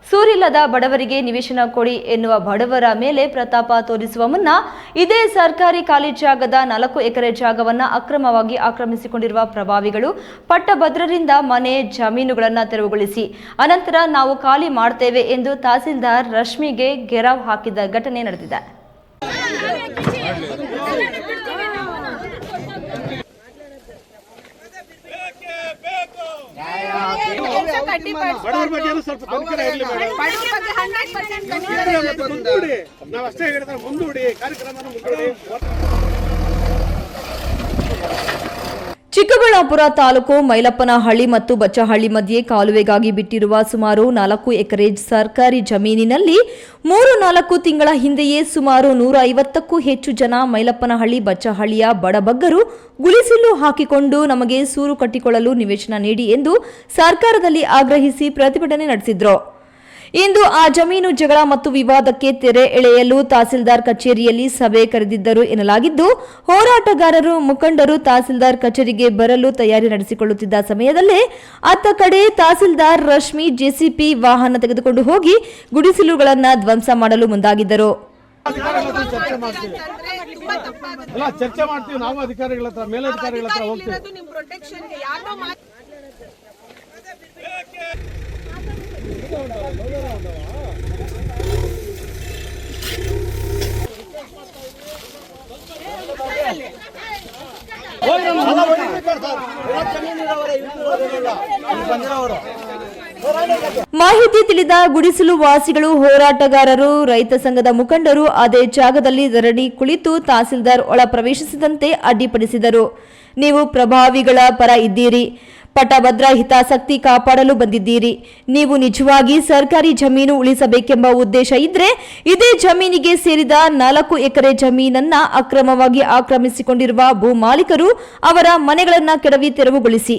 ಸೂರಿಲ್ಲದ ಬಡವರಿಗೆ ನಿವೇಶನ ಕೊಡಿ ಎನ್ನುವ ಬಡವರ ಮೇಲೆ ಪ್ರತಾಪ ತೋರಿಸುವ ಮುನ್ನ ಇದೇ ಸರ್ಕಾರಿ ಖಾಲಿ ಜಾಗದ 4 ಎಕರೆ ಜಾಗವನ್ನು ಅಕ್ರಮವಾಗಿ ಆಕ್ರಮಿಸಿಕೊಂಡಿರುವ ಪ್ರಭಾವಿಗಳು ಪಟ್ಟಭದ್ರರಿಂದ ಮನೆ, ಜಮೀನುಗಳನ್ನು ತೆರವುಗೊಳಿಸಿ ಅನಂತರ ನಾವು ಖಾಲಿ ಮಾಡ್ತೇವೆ ಎಂದು ತಹಸೀಲ್ದಾರ್ ರಶ್ಮಿಗೆ ಗೆರವ್ ಹಾಕಿದ ಘಟನೆ ನಡೆದಿದೆ. ಬಡವರ ಬಗ್ಗೆ ಸ್ವಲ್ಪ ಕನಿಕರ ಇರಲಿ ಮೇಡಮ್. ಮುಂದೂಡಿ, ನಾವು ಅಷ್ಟೇ ಹೇಳಿದ್ರೆ ಮುಂದೂಡಿ ಕಾರ್ಯಕ್ರಮ ಮುಂದೂಡಿ. ಚಿಕ್ಕಬಳ್ಳಾಪುರ ತಾಲೂಕು ಮೈಲಪ್ಪನಹಳ್ಳಿ ಮತ್ತು ಬಚ್ಚಹಳ್ಳಿ ಮಧ್ಯೆ ಕಾಲುವೆಗಾಗಿ ಬಿಟ್ಟಿರುವ ಸುಮಾರು 4 ಎಕರೆ ಸರ್ಕಾರಿ ಜಮೀನಿನಲ್ಲಿ 3-4 ತಿಂಗಳ ಹಿಂದೆಯೇ ಸುಮಾರು 150ಕ್ಕೂ ಹೆಚ್ಚು ಜನ ಮೈಲಪ್ಪನಹಳ್ಳಿ ಬಚ್ಚಹಳ್ಳಿಯ ಬಡಬಗ್ಗರು ಗುಡಿಸಲು ಹಾಕಿಕೊಂಡು ನಮಗೆ ಸೂರು ಕಟ್ಟಿಕೊಳ್ಳಲು ನಿವೇಶನ ನೀಡಿ ಎಂದು ಸರ್ಕಾರದಲ್ಲಿ ಆಗ್ರಹಿಸಿ ಪ್ರತಿಭಟನೆ ನಡೆಸಿದ್ರು. ಇಂದು ಆ ಜಮೀನು ಜಗಳ ಮತ್ತು ವಿವಾದಕ್ಕೆ ತೆರೆ ಎಳೆಯಲು ತಹಸೀಲ್ದಾರ್ ಕಚೇರಿಯಲ್ಲಿ ಸಭೆ ಕರೆದಿದ್ದರು ಎನ್ನಲಾಗಿದ್ದು, ಹೋರಾಟಗಾರರು ಮುಖಂಡರು ತಹಸೀಲ್ದಾರ್ ಕಚೇರಿಗೆ ಬರಲು ತಯಾರಿ ನಡೆಸಿಕೊಳ್ಳುತ್ತಿದ್ದ ಸಮಯದಲ್ಲೇ ಅತ್ತ ಕಡೆ ತಹಸೀಲ್ದಾರ್ ರಶ್ಮಿ ಜೆಸಿಪಿ ವಾಹನ ತೆಗೆದುಕೊಂಡು ಹೋಗಿ ಗುಡಿಸಲುಗಳನ್ನು ಧ್ವಂಸ ಮಾಡಲು ಮುಂದಾಗಿದ್ದರು. ಚರ್ಚೆ ಮಾಡ್ತೀವಿ ನಾವು ಅಧಿಕಾರಿಗಳ ಹತ್ರ, ಮೇಲಧಿಕಾರಿಗಳ ಹತ್ರ ಹೋಗ್ತೀವಿ. ಮಾಹಿತಿ ತಿಳಿದ ಗುಡಿಸಲು ವಾಸಿಗಳು, ಹೋರಾಟಗಾರರು, ರೈತ ಸಂಘದ ಮುಖಂಡರು ಅದೇ ಜಾಗದಲ್ಲಿ ಧರಣಿ ಕುಳಿತು ತಹಸೀಲ್ದಾರ್ ಒಳ ಪ್ರವೇಶಿಸಿದಂತೆ ಅಡ್ಡಿಪಡಿಸಿದರು. ನೀವು ಪ್ರಭಾವಿಗಳ ಪರ ಇದ್ದೀರಿ, ಪಟ್ಟಭದ್ರ ಹಿತಾಸಕ್ತಿ ಕಾಪಾಡಲು ಬಂದಿದ್ದೀರಿ. ನೀವು ನಿಜವಾಗಿ ಸರ್ಕಾರಿ ಜಮೀನು ಉಳಿಸಬೇಕೆಂಬ ಉದ್ದೇಶ ಇದ್ರೆ ಇದೇ ಜಮೀನಿಗೆ ಸೇರಿದ 4 ಎಕರೆ ಜಮೀನನ್ನ ಅಕ್ರಮವಾಗಿ ಆಕ್ರಮಿಸಿಕೊಂಡಿರುವ ಭೂ ಮಾಲೀಕರು ಅವರ ಮನೆಗಳನ್ನ ಕೆಡವಿ ತೆರವುಗೊಳಿಸಿ,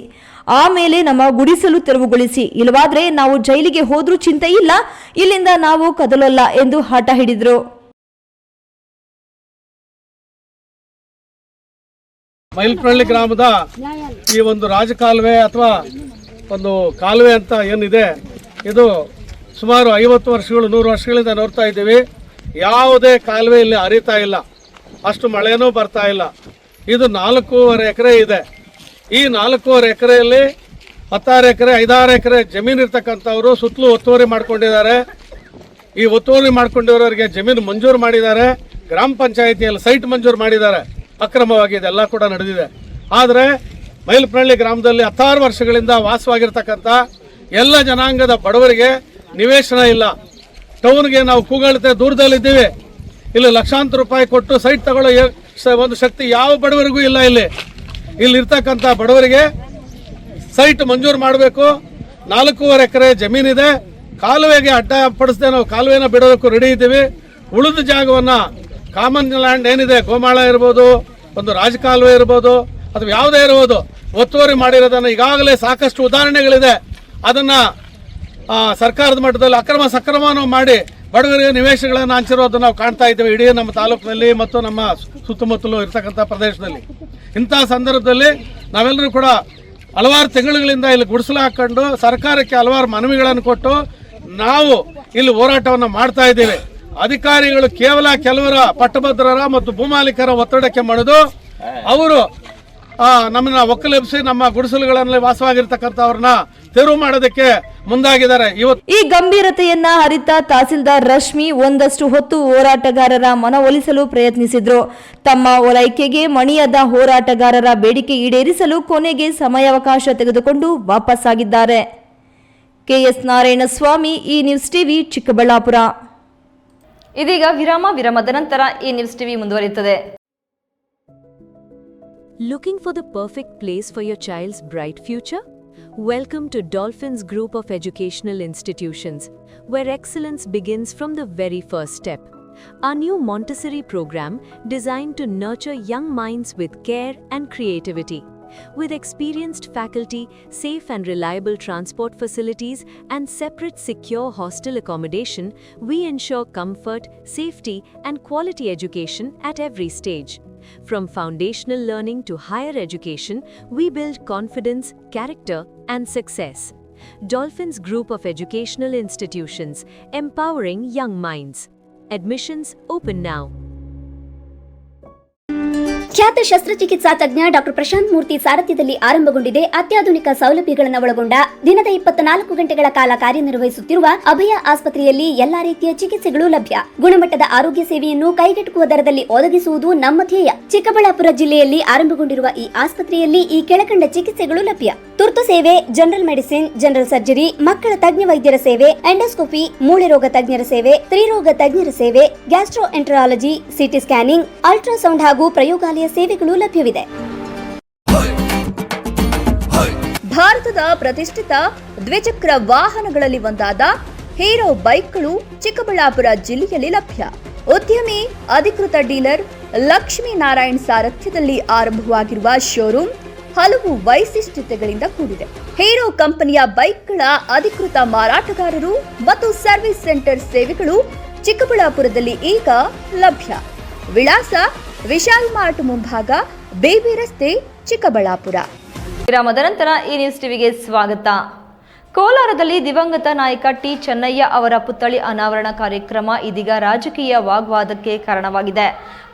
ಆಮೇಲೆ ನಮ್ಮ ಗುಡಿಸಲು ತೆರವುಗೊಳಿಸಿ. ಇಲ್ಲವಾದ್ರೆ ನಾವು ಜೈಲಿಗೆ ಹೋದ್ರೂ ಚಿಂತೆ ಇಲ್ಲ, ಇಲ್ಲಿಂದ ನಾವು ಕದಲಲ್ಲ ಎಂದು ಹಠ ಹಿಡಿದ್ರು. ಮೈಲಪ್ಪನಹಳ್ಳಿ ಗ್ರಾಮದ ಈ ಒಂದು ರಾಜಕಾಲುವೆ ಅಥವಾ ಒಂದು ಕಾಲುವೆ ಅಂತ ಏನಿದೆ, ಇದು ಸುಮಾರು 50 ವರ್ಷಗಳು 100 ವರ್ಷಗಳಿಂದ ನೋಡ್ತಾ ಇದ್ದೀವಿ. ಯಾವುದೇ ಕಾಲುವೆ ಇಲ್ಲಿ ಹರಿತಾ ಇಲ್ಲ, ಅಷ್ಟು ಮಳೆನೂ ಬರ್ತಾ ಇಲ್ಲ. ಇದು 4.5 ಎಕರೆ ಇದೆ. ಈ 4.5 ಎಕರೆಯಲ್ಲಿ 16 ಎಕರೆ 5-6 ಎಕರೆ ಜಮೀನು ಇರ್ತಕ್ಕಂಥವ್ರು ಸುತ್ತಲೂ ಒತ್ತುವರಿ ಮಾಡ್ಕೊಂಡಿದ್ದಾರೆ. ಈ ಒತ್ತುವರಿ ಮಾಡ್ಕೊಂಡಿರೋರಿಗೆ ಜಮೀನು ಮಂಜೂರು ಮಾಡಿದ್ದಾರೆ, ಗ್ರಾಮ ಪಂಚಾಯಿತಿಯಲ್ಲಿ ಸೈಟ್ ಮಂಜೂರು ಮಾಡಿದ್ದಾರೆ. ಅಕ್ರಮವಾಗಿ ಇದೆಲ್ಲ ಕೂಡ ನಡೆದಿದೆ. ಆದರೆ ಮೈಲಪ್ಪನಹಳ್ಳಿ ಗ್ರಾಮದಲ್ಲಿ 16 ವರ್ಷಗಳಿಂದ ವಾಸವಾಗಿರ್ತಕ್ಕಂಥ ಎಲ್ಲ ಜನಾಂಗದ ಬಡವರಿಗೆ ನಿವೇಶನ ಇಲ್ಲ. ಟೌನ್ಗೆ ನಾವು ಕೂಗಾಳ್ತೆ ದೂರದಲ್ಲಿದ್ದೀವಿ, ಇಲ್ಲಿ ಲಕ್ಷಾಂತರ ರೂಪಾಯಿ ಕೊಟ್ಟು ಸೈಟ್ ತಗೊಳ್ಳೋ ಒಂದು ಶಕ್ತಿ ಯಾವ ಬಡವರಿಗೂ ಇಲ್ಲ. ಇಲ್ಲಿ ಇರ್ತಕ್ಕಂಥ ಬಡವರಿಗೆ ಸೈಟ್ ಮಂಜೂರು ಮಾಡಬೇಕು. 4.5 ಎಕರೆ ಜಮೀನಿದೆ, ಕಾಲುವೆಗೆ ಅಡ್ಡ ಪಡಿಸದೆ ನಾವು ಕಾಲುವೆನ ಬಿಡೋದಕ್ಕೂ ರೆಡಿ ಇದ್ದೀವಿ. ಉಳಿದ ಜಾಗವನ್ನು ಕಾಮನ್ ಲ್ಯಾಂಡ್ ಏನಿದೆ, ಗೋಮಾಳ ಇರ್ಬೋದು, ಒಂದು ರಾಜಕಾಲುವೆ ಇರ್ಬೋದು, ಅಥವಾ ಯಾವುದೇ ಇರ್ಬೋದು, ಒತ್ತುವರಿ ಮಾಡಿರೋದನ್ನು ಈಗಾಗಲೇ ಸಾಕಷ್ಟು ಉದಾಹರಣೆಗಳಿದೆ. ಅದನ್ನು ಸರ್ಕಾರದ ಮಟ್ಟದಲ್ಲಿ ಅಕ್ರಮ ಸಕ್ರಮವನ್ನು ಮಾಡಿ ಬಡವರಿಗೆ ನಿವೇಶನಗಳನ್ನು ಹಂಚಿರೋದನ್ನು ನಾವು ಕಾಣ್ತಾ ಇದ್ದೇವೆ ಇಡೀ ನಮ್ಮ ತಾಲೂಕಿನಲ್ಲಿ ಮತ್ತು ನಮ್ಮ ಸುತ್ತಮುತ್ತಲೂ ಇರ್ತಕ್ಕಂಥ ಪ್ರದೇಶದಲ್ಲಿ. ಇಂಥ ಸಂದರ್ಭದಲ್ಲಿ ನಾವೆಲ್ಲರೂ ಕೂಡ ಹಲವಾರು ತಿಂಗಳುಗಳಿಂದ ಇಲ್ಲಿ ಗುಡಿಸಲು ಹಾಕೊಂಡು ಸರ್ಕಾರಕ್ಕೆ ಹಲವಾರು ಮನವಿಗಳನ್ನು ಕೊಟ್ಟು ನಾವು ಇಲ್ಲಿ ಹೋರಾಟವನ್ನು ಮಾಡ್ತಾ ಇದ್ದೇವೆ. ಅಧಿಕಾರಿಗಳು ಕೇವಲ ಕೆಲವರ ಪಟ್ಟಭದ್ರರ ಮತ್ತು ಭೂಮಾಲೀಕರ ಒತ್ತಡಕ್ಕೆ ಮಣಿದು ಅವರು ನಮ್ಮನ್ನ ಒಕ್ಕಲೆಬ್ಬಿಸಿ ನಮ್ಮ ಗುಡಿಸಲುಗಳಲ್ಲಿ ವಾಸವಾಗಿರ್ತಕ್ಕಂಥವ್ರನ್ನ ತೆರವು ಮಾಡೋದಕ್ಕೆ ಮುಂದಾಗಿದ್ದಾರೆ. ಈ ಗಂಭೀರತೆಯನ್ನ ಅರಿತ ತಹಸೀಲ್ದಾರ್ ರಶ್ಮಿ ಒಂದಷ್ಟು ಹೊತ್ತು ಹೋರಾಟಗಾರರ ಮನವೊಲಿಸಲು ಪ್ರಯತ್ನಿಸಿದ್ರು. ತಮ್ಮ ಓಲೈಕೆಗೆ ಮಣಿಯದ ಹೋರಾಟಗಾರರ ಬೇಡಿಕೆ ಈಡೇರಿಸಲು ಕೊನೆಗೆ ಸಮಯಾವಕಾಶ ತೆಗೆದುಕೊಂಡು ವಾಪಸ್ಸಾಗಿದ್ದಾರೆ. ಕೆಎಸ್ ನಾರಾಯಣಸ್ವಾಮಿ, ಈ ನ್ಯೂಸ್ ಟಿವಿ, ಚಿಕ್ಕಬಳ್ಳಾಪುರ. ಇದೀಗ ವಿರಾಮದ ನಂತರ ಈ ನ್ಯೂಸ್ ಟಿವಿ ಮುಂದುವರಿಯುತ್ತದೆ. Looking for the perfect place for your child's bright future? Welcome to Dolphins Group of Educational Institutions, where excellence begins from the very first step. Our new Montessori program designed to nurture young minds with care and creativity. With experienced faculty, safe and reliable transport facilities, and separate secure hostel accommodation, we ensure comfort, safety, and quality education at every stage. From foundational learning to higher education, we build confidence, character, and success. Dolphins Group of Educational Institutions, empowering young minds. Admissions open now. ಖ್ಯಾತ ಶಸ್ತ್ರಚಿಕಿತ್ಸಾ ತಜ್ಞ doctor Prashant ಮೂರ್ತಿ ಸಾರಥ್ಯದಲ್ಲಿ ಆರಂಭಗೊಂಡಿದೆ ಅತ್ಯಾಧುನಿಕ ಸೌಲಭ್ಯಗಳನ್ನು ಒಳಗೊಂಡ ದಿನದ 24 ಗಂಟೆಗಳ ಕಾಲ ಕಾರ್ಯನಿರ್ವಹಿಸುತ್ತಿರುವ ಅಭಯ ಆಸ್ಪತ್ರೆಯಲ್ಲಿ ಎಲ್ಲಾ ರೀತಿಯ ಚಿಕಿತ್ಸೆಗಳು ಲಭ್ಯ. ಗುಣಮಟ್ಟದ ಆರೋಗ್ಯ ಸೇವೆಯನ್ನು ಕೈಗೆಟುಕುವ ದರದಲ್ಲಿ ಒದಗಿಸುವುದು ನಮ್ಮ ಧ್ಯೇಯ. ಚಿಕ್ಕಬಳ್ಳಾಪುರ ಜಿಲ್ಲೆಯಲ್ಲಿ ಆರಂಭಗೊಂಡಿರುವ ಈ ಆಸ್ಪತ್ರೆಯಲ್ಲಿ ಈ ಕೆಳಕಂಡ ಚಿಕಿತ್ಸೆಗಳು ಲಭ್ಯ: ತುರ್ತು ಸೇವೆ, ಜನರಲ್ ಮೆಡಿಸಿನ್, ಜನರಲ್ ಸರ್ಜರಿ, ಮಕ್ಕಳ ತಜ್ಞ ವೈದ್ಯರ ಸೇವೆ, ಎಂಡೋಸ್ಕೋಪಿ, ಮೂಳೆ ರೋಗ ತಜ್ಞರ ಸೇವೆ, ಸ್ತ್ರೀರೋಗ ತಜ್ಞರ ಸೇವೆ, ಗ್ಯಾಸ್ಟ್ರೋಎಂಟರಾಲಜಿ, ಸಿಟಿ ಸ್ಕ್ಯಾನಿಂಗ್, ಅಲ್ಟ್ರಾಸೌಂಡ್ ಹಾಗೂ ಪ್ರಯೋಗಾಲಯ ಸೇವೆಗಳು ಲಭ್ಯವಿದೆ. ಭಾರತದ ಪ್ರತಿಷ್ಠಿತ ದ್ವಿಚಕ್ರ ವಾಹನಗಳಲ್ಲಿ ಒಂದಾದ ಹೀರೋ ಬೈಕ್ಗಳು ಚಿಕ್ಕಬಳ್ಳಾಪುರ ಜಿಲ್ಲೆಯಲ್ಲಿ ಲಭ್ಯ. ಉದ್ಯಮಿ ಅಧಿಕೃತ ಡೀಲರ್ ಲಕ್ಷ್ಮೀನಾರಾಯಣ್ ಸಾರಥ್ಯದಲ್ಲಿ ಆರಂಭವಾಗಿರುವ ಶೋರೂಮ್ ಹಲವು ವೈಶಿಷ್ಟ್ಯತೆಗಳಿಂದ ಕೂಡಿದೆ. ಹೀರೋ ಕಂಪನಿಯ ಬೈಕ್ಗಳ ಅಧಿಕೃತ ಮಾರಾಟಗಾರರು ಮತ್ತು ಸರ್ವಿಸ್ ಸೆಂಟರ್ ಸೇವೆಗಳು ಚಿಕ್ಕಬಳ್ಳಾಪುರದಲ್ಲಿ ಈಗ ಲಭ್ಯ. ವಿಳಾಸ: ವಿಶಾಲ್ ಮಾರ್ಟ್ ಮುಂಭಾಗ, ಬೇಬಿ ರಸ್ತೆ, ಚಿಕ್ಕಬಳ್ಳಾಪುರ. ವಿರಾಮದ ನಂತರ ಈ ನ್ಯೂಸ್ ಟಿವಿಗೆ ಸ್ವಾಗತ. ಕೋಲಾರದಲ್ಲಿ ದಿವಂಗತ ನಾಯಕ ಟಿ ಚೆನ್ನಯ್ಯ ಅವರ ಪುತ್ಥಳಿ ಅನಾವರಣ ಕಾರ್ಯಕ್ರಮ ಇದೀಗ ರಾಜಕೀಯ ವಾಗ್ವಾದಕ್ಕೆ ಕಾರಣವಾಗಿದೆ.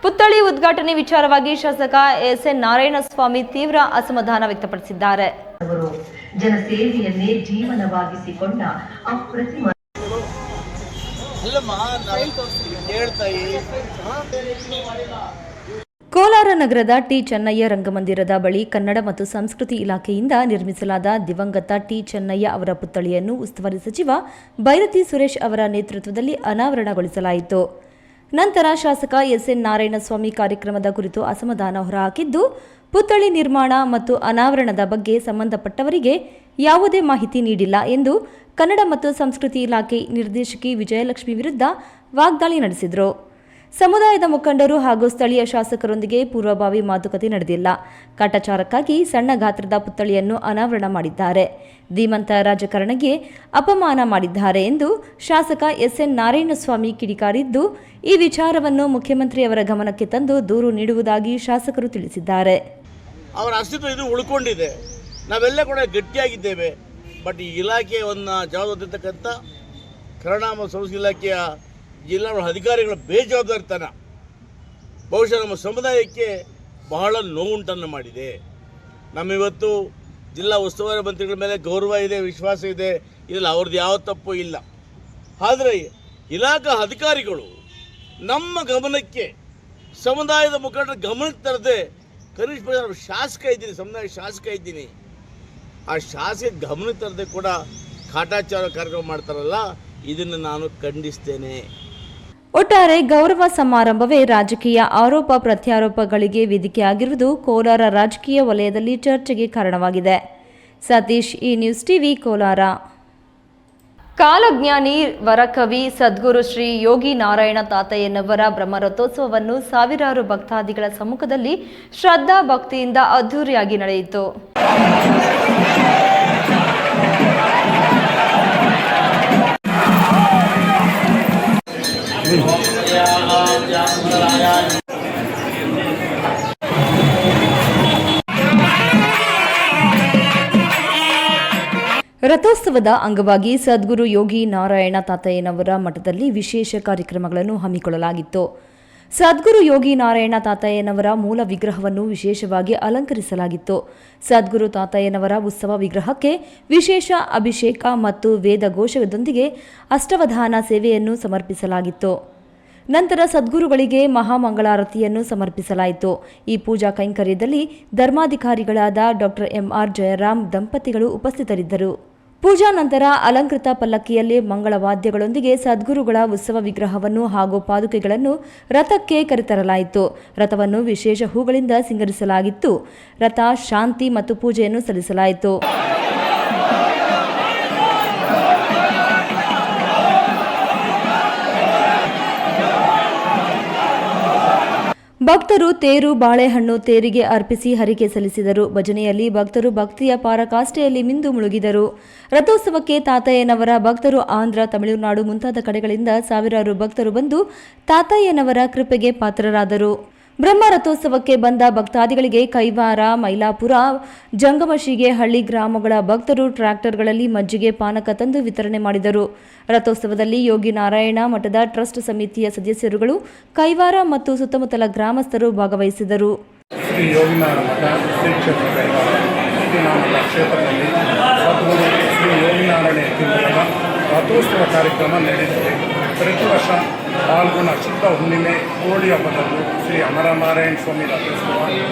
ಪುತ್ಥಳಿ ಉದ್ಘಾಟನೆ ವಿಚಾರವಾಗಿ ಶಾಸಕ ಎಸ್.ಎನ್. ನಾರಾಯಣಸ್ವಾಮಿ ತೀವ್ರ ಅಸಮಾಧಾನ ವ್ಯಕ್ತಪಡಿಸಿದ್ದಾರೆ. ಅವರು ಜನಸೇವೆಯನ್ನೇ ಜೀವನವಾಗಿಸಿಕೊಂಡ ಅಪ್ರತಿಮ ಕೋಲಾರ ನಗರದ ಟಿ ಚೆನ್ನಯ್ಯ ರಂಗಮಂದಿರದ ಬಳಿ ಕನ್ನಡ ಮತ್ತು ಸಂಸ್ಕೃತಿ ಇಲಾಖೆಯಿಂದ ನಿರ್ಮಿಸಲಾದ ದಿವಂಗತ ಟಿ ಚೆನ್ನಯ್ಯ ಅವರ ಪುತ್ಥಳಿಯನ್ನು ಉಸ್ತುವಾರಿ ಸಚಿವ ಬೈರತಿ ಸುರೇಶ್ ಅವರ ನೇತೃತ್ವದಲ್ಲಿ ಅನಾವರಣಗೊಳಿಸಲಾಯಿತು. ನಂತರ ಶಾಸಕ ಎಸ್.ಎನ್. ನಾರಾಯಣಸ್ವಾಮಿ ಕಾರ್ಯಕ್ರಮದ ಕುರಿತು ಅಸಮಾಧಾನ ಹೊರಹಾಕಿದ್ದು, ಪುತ್ಥಳಿ ನಿರ್ಮಾಣ ಮತ್ತು ಅನಾವರಣದ ಬಗ್ಗೆ ಸಂಬಂಧಪಟ್ಟವರಿಗೆ ಯಾವುದೇ ಮಾಹಿತಿ ನೀಡಿಲ್ಲ ಎಂದು ಕನ್ನಡ ಮತ್ತು ಸಂಸ್ಕೃತಿ ಇಲಾಖೆ ನಿರ್ದೇಶಕಿ ವಿಜಯಲಕ್ಷ್ಮಿ ವಿರುದ್ಧ ವಾಗ್ದಾಳಿ ನಡೆಸಿದರು. ಸಮುದಾಯದ ಮುಖಂಡರು ಹಾಗೂ ಸ್ಥಳೀಯ ಶಾಸಕರೊಂದಿಗೆ ಪೂರ್ವಭಾವಿ ಮಾತುಕತೆ ನಡೆದಿಲ್ಲ. ಕಾಟಾಚಾರಕ್ಕಾಗಿ ಸಣ್ಣ ಗಾತ್ರದ ಪುತ್ಥಳಿಯನ್ನು ಅನಾವರಣ ಮಾಡಿದ್ದಾರೆ. ಧೀಮಂತ ರಾಜಕಾರಣಿಗೆ ಅಪಮಾನ ಮಾಡಿದ್ದಾರೆ ಎಂದು ಶಾಸಕ ಎಸ್.ಎನ್. ನಾರಾಯಣಸ್ವಾಮಿ ಕಿಡಿಕಾರಿದ್ದು, ಈ ವಿಚಾರವನ್ನು ಮುಖ್ಯಮಂತ್ರಿಯವರ ಗಮನಕ್ಕೆ ತಂದು ದೂರು ನೀಡುವುದಾಗಿ ಶಾಸಕರು ತಿಳಿಸಿದ್ದಾರೆ. ಅವರ ಅಸ್ತಿತ್ವ ಇದು ಉಳ್ಕೊಂಡಿದೆ. ನಾವೆಲ್ಲ ಕೂಡ ಗಟ್ಟಿಯಾಗಿದ್ದೇವೆ. ಬಟ್ ಈ ಇಲಾಖೆಯನ್ನು ಜವಾಬ್ದಾರಿರ್ತಕ್ಕಂಥ ಕನ್ನಡ ಮತ್ತು ಸಂಸ್ಕೃತಿ ಇಲಾಖೆಯ ಜಿಲ್ಲಾ ಅಧಿಕಾರಿಗಳ ಬೇಜವಾಬ್ದಾರಿತನ ಬಹುಶಃ ನಮ್ಮ ಸಮುದಾಯಕ್ಕೆ ಬಹಳ ನೋವುಂಟನ್ನು ಮಾಡಿದೆ. ನಮ್ಮಿವತ್ತು ಜಿಲ್ಲಾ ಉಸ್ತುವಾರಿ ಮಂತ್ರಿಗಳ ಮೇಲೆ ಗೌರವ ಇದೆ, ವಿಶ್ವಾಸ ಇದೆ, ಇದರಲ್ಲಿ ಅವ್ರದ್ದು ಯಾವ ತಪ್ಪು ಇಲ್ಲ. ಆದರೆ ಇಲಾಖಾ ಅಧಿಕಾರಿಗಳು ನಮ್ಮ ಗಮನಕ್ಕೆ, ಸಮುದಾಯದ ಮುಖಂಡರ ಗಮನಕ್ಕೆ ತರದೆ, ಕನಿಷ್ಠ ಶಾಸಕ ಇದ್ದೀನಿ, ಸಮುದಾಯ ಶಾಸಕ ಇದ್ದೀನಿ, ಆ ಶಾಸಕ ಗಮನಕ್ಕೆ ತರದೆ ಕೂಡ ಕಾಟಾಚಾರ ಕಾರ್ಯಕ್ರಮ ಮಾಡ್ತಾರಲ್ಲ, ಇದನ್ನು ನಾನು ಖಂಡಿಸ್ತೇನೆ. ಒಟ್ಟಾರೆ ಗೌರವ ಸಮಾರಂಭವೇ ರಾಜಕೀಯ ಆರೋಪ ಪ್ರತ್ಯಾರೋಪಗಳಿಗೆ ವೇದಿಕೆಯಾಗಿರುವುದು ಕೋಲಾರ ರಾಜಕೀಯ ವಲಯದಲ್ಲಿ ಚರ್ಚೆಗೆ ಕಾರಣವಾಗಿದೆ. ಸತೀಶ್, ಈ ನ್ಯೂಸ್ ಟಿವಿ, ಕೋಲಾರ. ಕಾಲಜ್ಞಾನಿ ವರಕವಿ ಸದ್ಗುರು ಶ್ರೀ ಯೋಗಿ ನಾರಾಯಣ ತಾತಯ್ಯನವರ ಬ್ರಹ್ಮರಥೋತ್ಸವವನ್ನು ಸಾವಿರಾರು ಭಕ್ತಾದಿಗಳ ಸಮ್ಮುಖದಲ್ಲಿ ಶ್ರದ್ಧಾ ಭಕ್ತಿಯಿಂದ ಅದ್ಧೂರಿಯಾಗಿ ನಡೆಯಿತು. ರಥೋತ್ಸವದ ಅಂಗವಾಗಿ ಸದ್ಗುರು ಯೋಗಿ ನಾರಾಯಣ ತಾತಯ್ಯನವರ ಮಠದಲ್ಲಿ ವಿಶೇಷ ಕಾರ್ಯಕ್ರಮಗಳನ್ನು ಹಮ್ಮಿಕೊಳ್ಳಲಾಗಿತ್ತು. ಸದ್ಗುರು ಯೋಗಿ ನಾರಾಯಣ ತಾತಯ್ಯನವರ ಮೂಲ ವಿಗ್ರಹವನ್ನು ವಿಶೇಷವಾಗಿ ಅಲಂಕರಿಸಲಾಗಿತ್ತು. ಸದ್ಗುರು ತಾತಯ್ಯನವರ ಉತ್ಸವ ವಿಗ್ರಹಕ್ಕೆ ವಿಶೇಷ ಅಭಿಷೇಕ ಮತ್ತು ವೇದಘೋಷದೊಂದಿಗೆ ಅಷ್ಟವಧಾನ ಸೇವೆಯನ್ನು ಸಮರ್ಪಿಸಲಾಗಿತ್ತು. ನಂತರ ಸದ್ಗುರುಗಳಿಗೆ ಮಹಾಮಂಗಳಾರತಿಯನ್ನು ಸಮರ್ಪಿಸಲಾಯಿತು. ಈ ಪೂಜಾ ಕೈಂಕರ್ಯದಲ್ಲಿ ಧರ್ಮಾಧಿಕಾರಿಗಳಾದ ಡಾಕ್ಟರ್ ಎಂ.ಆರ್. ಜಯರಾಮ್ ದಂಪತಿಗಳು ಉಪಸ್ಥಿತರಿದ್ದರು. ಪೂಜಾ ನಂತರ ಅಲಂಕೃತ ಪಲ್ಲಕ್ಕಿಯಲ್ಲಿ ಮಂಗಳವಾದ್ಯಗಳೊಂದಿಗೆ ಸದ್ಗುರುಗಳ ಉತ್ಸವ ವಿಗ್ರಹವನ್ನು ಹಾಗೂ ಪಾದುಕೆಗಳನ್ನು ರಥಕ್ಕೆ ಕರೆತರಲಾಯಿತು. ರಥವನ್ನು ವಿಶೇಷ ಹೂಗಳಿಂದ ಸಿಂಗರಿಸಲಾಗಿತ್ತು. ರಥ ಶಾಂತಿ ಮತ್ತು ಪೂಜೆಯನ್ನು ಸಲ್ಲಿಸಲಾಯಿತು. ಭಕ್ತರು ತೇರು, ಬಾಳೆಹಣ್ಣು ತೇರಿಗೆ ಅರ್ಪಿಸಿ ಹರಿಕೆ ಸಲ್ಲಿಸಿದರು. ಭಜನೆಯಲ್ಲಿ ಭಕ್ತರು ಭಕ್ತಿಯ ಪಾರಕಾಷ್ಠೆಯಲ್ಲಿ ಮಿಂದು ಮುಳುಗಿದರು. ರಥೋತ್ಸವಕ್ಕೆ ತಾತಯ್ಯನವರ ಭಕ್ತರು ಆಂಧ್ರ, ತಮಿಳುನಾಡು ಮುಂತಾದ ಕಡೆಗಳಿಂದ ಸಾವಿರಾರು ಭಕ್ತರು ಬಂದು ತಾತಯ್ಯನವರ ಕೃಪೆಗೆ ಪಾತ್ರರಾದರು. ಬ್ರಹ್ಮ ರಥೋತ್ಸವಕ್ಕೆ ಬಂದ ಭಕ್ತಾದಿಗಳಿಗೆ ಕೈವಾರ, ಮೈಲಾಪುರ, ಜಂಗಮಶಿಗೆ ಹಳ್ಳಿ ಗ್ರಾಮಗಳ ಭಕ್ತರು ಟ್ರ್ಯಾಕ್ಟರ್ಗಳಲ್ಲಿ ಮಜ್ಜಿಗೆ, ಪಾನಕ ತಂದು ವಿತರಣೆ ಮಾಡಿದರು. ರಥೋತ್ಸವದಲ್ಲಿ ಯೋಗಿ ನಾರಾಯಣ ಮಠದ ಟ್ರಸ್ಟ್ ಸಮಿತಿಯ ಸದಸ್ಯರುಗಳು, ಕೈವಾರ ಮತ್ತು ಸುತ್ತಮುತ್ತಲ ಗ್ರಾಮಸ್ಥರು ಭಾಗವಹಿಸಿದರು. ಶ್ರೀ ಯೋಗಿನಾರಾಯಣ ಮಠ ಶ್ರೀ ಕ್ಷೇತ್ರ ಕೈವಾರ ಯೋಗಿನಾರಾಯಣ ಕ್ಷೇತ್ರದಲ್ಲಿ ಸದ್ಗುರು ಶ್ರೀ ಯೋಗಿನಾರಾಯಣ ಯತೀಂದ್ರರ ರಥೋತ್ಸವ ಕಾರ್ಯಕ್ರಮ ನಡೆಯುತ್ತದೆ. ಪ್ರತಿ ವರ್ಷ ಪಾಲ್ಗೊಳ್ಳ ಶುದ್ಧ ಹುಣ್ಣಿಮೆ ಹೋಳಿ ಹಬ್ಬದಂದು ಶ್ರೀ ಅಮರನಾರಾಯಣ ಸ್ವಾಮಿ ರಥೋತ್ಸವ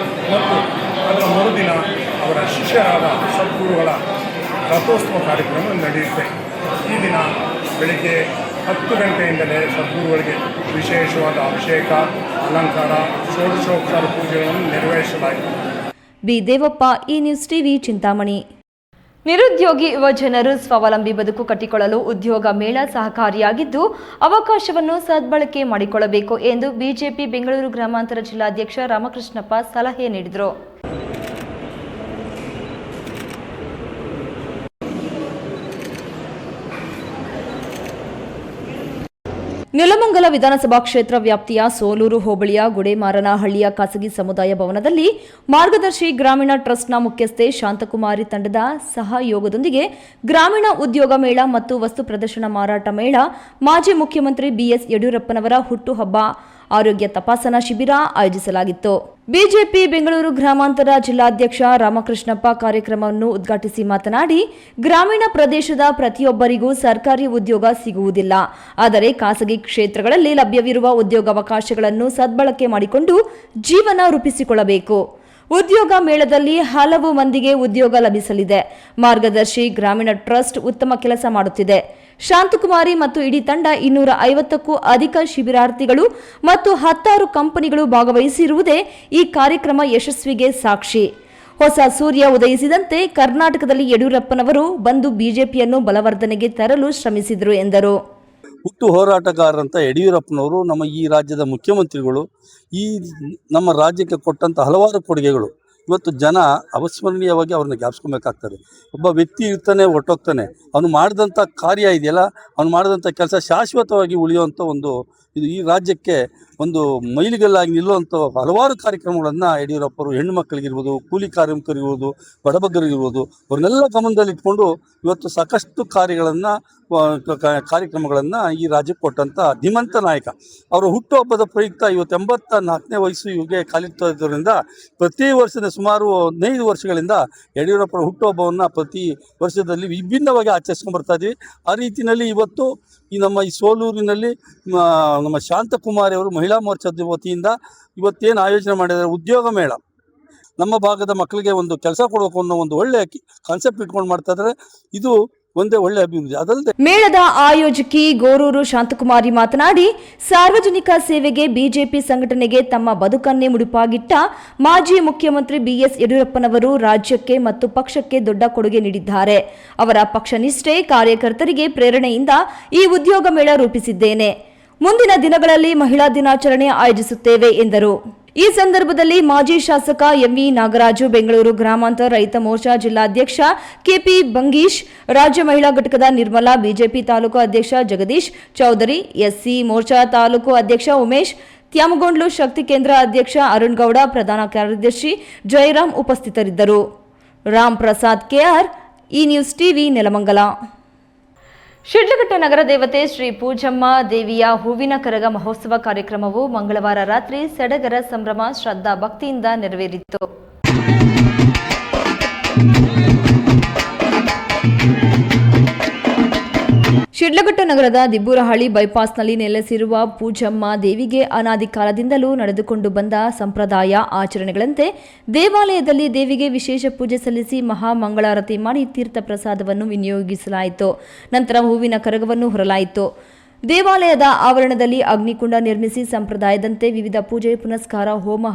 ಮತ್ತು ಅದರ ಮರುದಿನ ಅವರ ಶಿಷ್ಯರಾದ ಸದ್ಗುರುಗಳ ರಥೋತ್ಸವ ಕಾರ್ಯಕ್ರಮ ನಡೆಯುತ್ತೆ. ಈ ದಿನ ಬೆಳಿಗ್ಗೆ 10 ಗಂಟೆಯಿಂದಲೇ ಸದ್ಗುರುಗಳಿಗೆ ವಿಶೇಷವಾದ ಅಭಿಷೇಕ, ಅಲಂಕಾರ, ಷೋಡಶೋಪಚಾರ ಪೂಜೆಗಳನ್ನು ನೆರವೇರಿಸಲಾಯಿತು. ಬಿ ದೇವಪ್ಪ, ಈ ನ್ಯೂಸ್ ಟಿವಿ, ಚಿಂತಾಮಣಿ. ನಿರುದ್ಯೋಗಿ ಯುವಜನರು ಸ್ವಾವಲಂಬಿ ಬದುಕು ಕಟ್ಟಿಕೊಳ್ಳಲು ಉದ್ಯೋಗ ಮೇಳ ಸಹಕಾರಿಯಾಗಿದ್ದು ಅವಕಾಶವನ್ನು ಸದ್ಬಳಕೆ ಮಾಡಿಕೊಳ್ಳಬೇಕು ಎಂದು ಬಿಜೆಪಿ ಬೆಂಗಳೂರು ಗ್ರಾಮಾಂತರ ಜಿಲ್ಲಾಧ್ಯಕ್ಷ ರಾಮಕೃಷ್ಣಪ್ಪ ಸಲಹೆ ನೀಡಿದರು. ನೆಲಮಂಗಲ ವಿಧಾನಸಭಾ ಕ್ಷೇತ್ರ ವ್ಯಾಪ್ತಿಯ ಸೋಲೂರು ಹೋಬಳಿಯ ಗುಡೇಮಾರನಹಳ್ಳಿಯ ಖಾಸಗಿ ಸಮುದಾಯ ಭವನದಲ್ಲಿ ಮಾರ್ಗದರ್ಶಿ ಗ್ರಾಮೀಣ ಟ್ರಸ್ಟ್ನ ಮುಖ್ಯಸ್ಥೆ ಶಾಂತಕುಮಾರಿ ತಂಡದ ಸಹಯೋಗದೊಂದಿಗೆ ಗ್ರಾಮೀಣ ಉದ್ಯೋಗ ಮೇಳ ಮತ್ತು ವಸ್ತು ಪ್ರದರ್ಶನ ಮಾರಾಟ ಮೇಳ, ಮಾಜಿ ಮುಖ್ಯಮಂತ್ರಿ ಬಿಎಸ್ ಯಡಿಯೂರಪ್ಪನವರ ಹುಟ್ಟುಹಬ್ಬ ಆರೋಗ್ಯ ತಪಾಸಣಾ ಶಿಬಿರ ಆಯೋಜಿಸಲಾಗಿತ್ತು. ಬಿಜೆಪಿ ಬೆಂಗಳೂರು ಗ್ರಾಮಾಂತರ ಜಿಲ್ಲಾಧ್ಯಕ್ಷ ರಾಮಕೃಷ್ಣಪ್ಪ ಕಾರ್ಯಕ್ರಮವನ್ನು ಉದ್ಘಾಟಿಸಿ ಮಾತನಾಡಿ, ಗ್ರಾಮೀಣ ಪ್ರದೇಶದ ಪ್ರತಿಯೊಬ್ಬರಿಗೂ ಸರ್ಕಾರಿ ಉದ್ಯೋಗ ಸಿಗುವುದಿಲ್ಲ. ಆದರೆ ಖಾಸಗಿ ಕ್ಷೇತ್ರಗಳಲ್ಲಿ ಲಭ್ಯವಿರುವ ಉದ್ಯೋಗಾವಕಾಶಗಳನ್ನು ಸದ್ಬಳಕೆ ಮಾಡಿಕೊಂಡು ಜೀವನ ರೂಪಿಸಿಕೊಳ್ಳಬೇಕು. ಉದ್ಯೋಗ ಮೇಳದಲ್ಲಿ ಹಲವು ಮಂದಿಗೆ ಉದ್ಯೋಗ ಲಭಿಸಲಿದೆ. ಮಾರ್ಗದರ್ಶಿ ಗ್ರಾಮೀಣ ಟ್ರಸ್ಟ್ ಉತ್ತಮ ಕೆಲಸ ಮಾಡುತ್ತಿದೆ. ಶಾಂತಕುಮಾರಿ ಮತ್ತು ಇಡೀ ತಂಡ 250ಕ್ಕೂ ಅಧಿಕ ಶಿಬಿರಾರ್ಥಿಗಳು ಮತ್ತು 16 ಕಂಪನಿಗಳು ಭಾಗವಹಿಸಿರುವುದೇ ಈ ಕಾರ್ಯಕ್ರಮ ಯಶಸ್ವಿಗೆ ಸಾಕ್ಷಿ. ಹೊಸ ಸೂರ್ಯ ಉದಯಿಸಿದಂತೆ ಕರ್ನಾಟಕದಲ್ಲಿ ಯಡಿಯೂರಪ್ಪನವರು ಬಂದು ಬಿಜೆಪಿಯನ್ನು ಬಲವರ್ಧನೆಗೆ ತರಲು ಶ್ರಮಿಸಿದರು ಎಂದರು. ಹುಟ್ಟು ಹೋರಾಟಗಾರರಂತ ಯಡಿಯೂರಪ್ಪನವರು ನಮ್ಮ ಈ ರಾಜ್ಯದ ಮುಖ್ಯಮಂತ್ರಿಗಳು. ಈ ನಮ್ಮ ರಾಜ್ಯಕ್ಕೆ ಕೊಟ್ಟಂಥ ಹಲವಾರು ಕೊಡುಗೆಗಳು ಇವತ್ತು ಜನ ಅವಿಸ್ಮರಣೀಯವಾಗಿ ಅವ್ರನ್ನ ಜ್ಞಾಪಿಸ್ಕೊಬೇಕಾಗ್ತದೆ. ಒಬ್ಬ ವ್ಯಕ್ತಿ ಇರ್ತಾನೆ, ಹೊರಟೋಗ್ತಾನೆ, ಅವನು ಮಾಡಿದಂಥ ಕಾರ್ಯ ಇದೆಯಲ್ಲ, ಅವನು ಮಾಡಿದಂಥ ಕೆಲಸ ಶಾಶ್ವತವಾಗಿ ಉಳಿಯುವಂಥ ಇದು ಈ ರಾಜ್ಯಕ್ಕೆ ಒಂದು ಮೈಲಿಗಲ್ಲಾಗಿ ನಿಲ್ಲುವಂಥ ಹಲವಾರು ಕಾರ್ಯಕ್ರಮಗಳನ್ನು ಯಡಿಯೂರಪ್ಪರು ಹೆಣ್ಣು ಮಕ್ಕಳಿಗಿರ್ಬೋದು, ಕೂಲಿ ಕಾರ್ಮಿಕರಿರ್ಬೋದು, ಬಡಬಗ್ಗರಿಗಿರ್ಬೋದು ಅವ್ರನ್ನೆಲ್ಲ ಗಮನದಲ್ಲಿಟ್ಕೊಂಡು ಇವತ್ತು ಸಾಕಷ್ಟು ಕಾರ್ಯಕ್ರಮಗಳನ್ನು ಈ ರಾಜ್ಯಕ್ಕೆ ಕೊಟ್ಟಂಥ ಧೀಮಂತ ನಾಯಕ. ಅವರ ಹುಟ್ಟುಹಬ್ಬದ ಪ್ರಯುಕ್ತ ಇವತ್ತು 84ನೇ ವಯಸ್ಸು ಇವಿಗೆ ಕಾಲಿಡ್ತಾ ಇದ್ದರಿಂದ ಪ್ರತಿ ವರ್ಷದ ಸುಮಾರು 15 ವರ್ಷಗಳಿಂದ ಯಡಿಯೂರಪ್ಪರ ಹುಟ್ಟುಹಬ್ಬವನ್ನು ಪ್ರತಿ ವರ್ಷದಲ್ಲಿ ವಿಭಿನ್ನವಾಗಿ ಆಚರಿಸ್ಕೊಂಡು ಬರ್ತಾ ಇದ್ದೀವಿ. ಆ ರೀತಿಯಲ್ಲಿ ಇವತ್ತು ನಮ್ಮ ಈ ಸೋಲೂರಿನಲ್ಲಿ ನಮ್ಮ ಶಾಂತಕುಮಾರಿ ಅವರು ಮಹಿಳಾ ಮೋರ್ಚಾದ ವತಿಯಿಂದ ಇವತ್ತೇನು ಆಯೋಜನೆ ಮಾಡಿದ್ದಾರೆ ಉದ್ಯೋಗ ಮೇಳ, ನಮ್ಮ ಭಾಗದ ಮಕ್ಕಳಿಗೆ ಒಂದು ಕೆಲಸ ಕೊಡಬೇಕು ಅನ್ನೋ ಒಂದು ಒಳ್ಳೆಯ ಕಾನ್ಸೆಪ್ಟ್ ಇಟ್ಕೊಂಡು ಮಾಡ್ತಾ ಇದ್ದಾರೆ. ಇದು ಒಂದೇ ಒಳ್ಳೆ ಅಭಿವೃದ್ಧಿ. ಅದಲ್ಲದೆ ಮೇಳದ ಆಯೋಜಕಿ ಗೋರೂರು ಶಾಂತಕುಮಾರಿ ಮಾತನಾಡಿ, ಸಾರ್ವಜನಿಕ ಸೇವೆಗೆ ಬಿಜೆಪಿ ಸಂಘಟನೆಗೆ ತಮ್ಮ ಬದುಕನ್ನೇ ಮುಡಿಪಾಗಿಟ್ಟ ಮಾಜಿ ಮುಖ್ಯಮಂತ್ರಿ ಬಿಎಸ್ ಯಡಿಯೂರಪ್ಪನವರು ರಾಜ್ಯಕ್ಕೆ ಮತ್ತು ಪಕ್ಷಕ್ಕೆ ದೊಡ್ಡ ಕೊಡುಗೆ ನೀಡಿದ್ದಾರೆ. ಅವರ ಪಕ್ಷನಿಷ್ಠೆ ಕಾರ್ಯಕರ್ತರಿಗೆ ಪ್ರೇರಣೆಯಿಂದ ಈ ಉದ್ಯೋಗ ಮೇಳ ರೂಪಿಸಿದ್ದೇನೆ. ಮುಂದಿನ ದಿನಗಳಲ್ಲಿ ಮಹಿಳಾ ದಿನಾಚರಣೆ ಆಯೋಜಿಸುತ್ತೇವೆ ಎಂದರು. ಈ ಸಂದರ್ಭದಲ್ಲಿ ಮಾಜಿ ಶಾಸಕ ಎಂವಿ ನಾಗರಾಜು, ಬೆಂಗಳೂರು ಗ್ರಾಮಾಂತರ ರೈತ ಮೋರ್ಚಾ ಜಿಲ್ಲಾಧ್ಯಕ್ಷ ಕೆಪಿ ಬಂಗೀಶ್, ರಾಜ್ಯ ಮಹಿಳಾ ಘಟಕದ ನಿರ್ಮಲಾ, ಬಿಜೆಪಿ ತಾಲೂಕು ಅಧ್ಯಕ್ಷ ಜಗದೀಶ್ ಚೌಧರಿ, ಎಸ್ಸಿ ಮೋರ್ಚಾ ತಾಲೂಕು ಅಧ್ಯಕ್ಷ ಉಮೇಶ್, ತ್ಯಾಮಗೊಂಡ್ಲು ಶಕ್ತಿ ಕೇಂದ್ರ ಅಧ್ಯಕ್ಷ ಅರುಣ್ ಗೌಡ, ಪ್ರಧಾನ ಕಾರ್ಯದರ್ಶಿ ಜಯರಾಮ್ ಉಪಸ್ಥಿತರಿದ್ದರು. ರಾಮ್ ಪ್ರಸಾದ್ ಕೆಆರ್, ಈ ನ್ಯೂಸ್ ಟಿವಿ, ನೆಲಮಂಗಲ. ಶಿಡ್ಲಘಟ್ಟ ನಗರ ದೇವತೆ ಶ್ರೀ ಪೂಜಮ್ಮ ದೇವಿಯ ಹೂವಿನ ಕರಗ ಮಹೋತ್ಸವ ಕಾರ್ಯಕ್ರಮವು ಮಂಗಳವಾರ ರಾತ್ರಿ ಸಡಗರ ಸಂಭ್ರಮ ಶ್ರದ್ಧಾ ಭಕ್ತಿಯಿಂದ ನೆರವೇರಿತು. ಶಿಡ್ಲಘಟ್ಟ ನಗರದ ದಿಬ್ಬೂರಹಳ್ಳಿ ಬೈಪಾಸ್ನಲ್ಲಿ ನೆಲೆಸಿರುವ ಪೂಜಮ್ಮ ದೇವಿಗೆ ಅನಾದಿ ಕಾಲದಿಂದಲೂ ನಡೆದುಕೊಂಡು ಬಂದ ಸಂಪ್ರದಾಯ ಆಚರಣೆಗಳಂತೆ ದೇವಾಲಯದಲ್ಲಿ ದೇವಿಗೆ ವಿಶೇಷ ಪೂಜೆ ಸಲ್ಲಿಸಿ ಮಹಾಮಂಗಳಾರತಿ ಮಾಡಿ ತೀರ್ಥ ಪ್ರಸಾದವನ್ನು ವಿನಿಯೋಗಿಸಲಾಯಿತು. ನಂತರ ಹೂವಿನ ಕರಗವನ್ನು ಹೊರಲಾಯಿತು. ದೇವಾಲಯದ ಆವರಣದಲ್ಲಿ ಅಗ್ನಿಕುಂಡ ನಿರ್ಮಿಸಿ ಸಂಪ್ರದಾಯದಂತೆ ವಿವಿಧ ಪೂಜೆ ಪುನಸ್ಕಾರ ಹೋಮ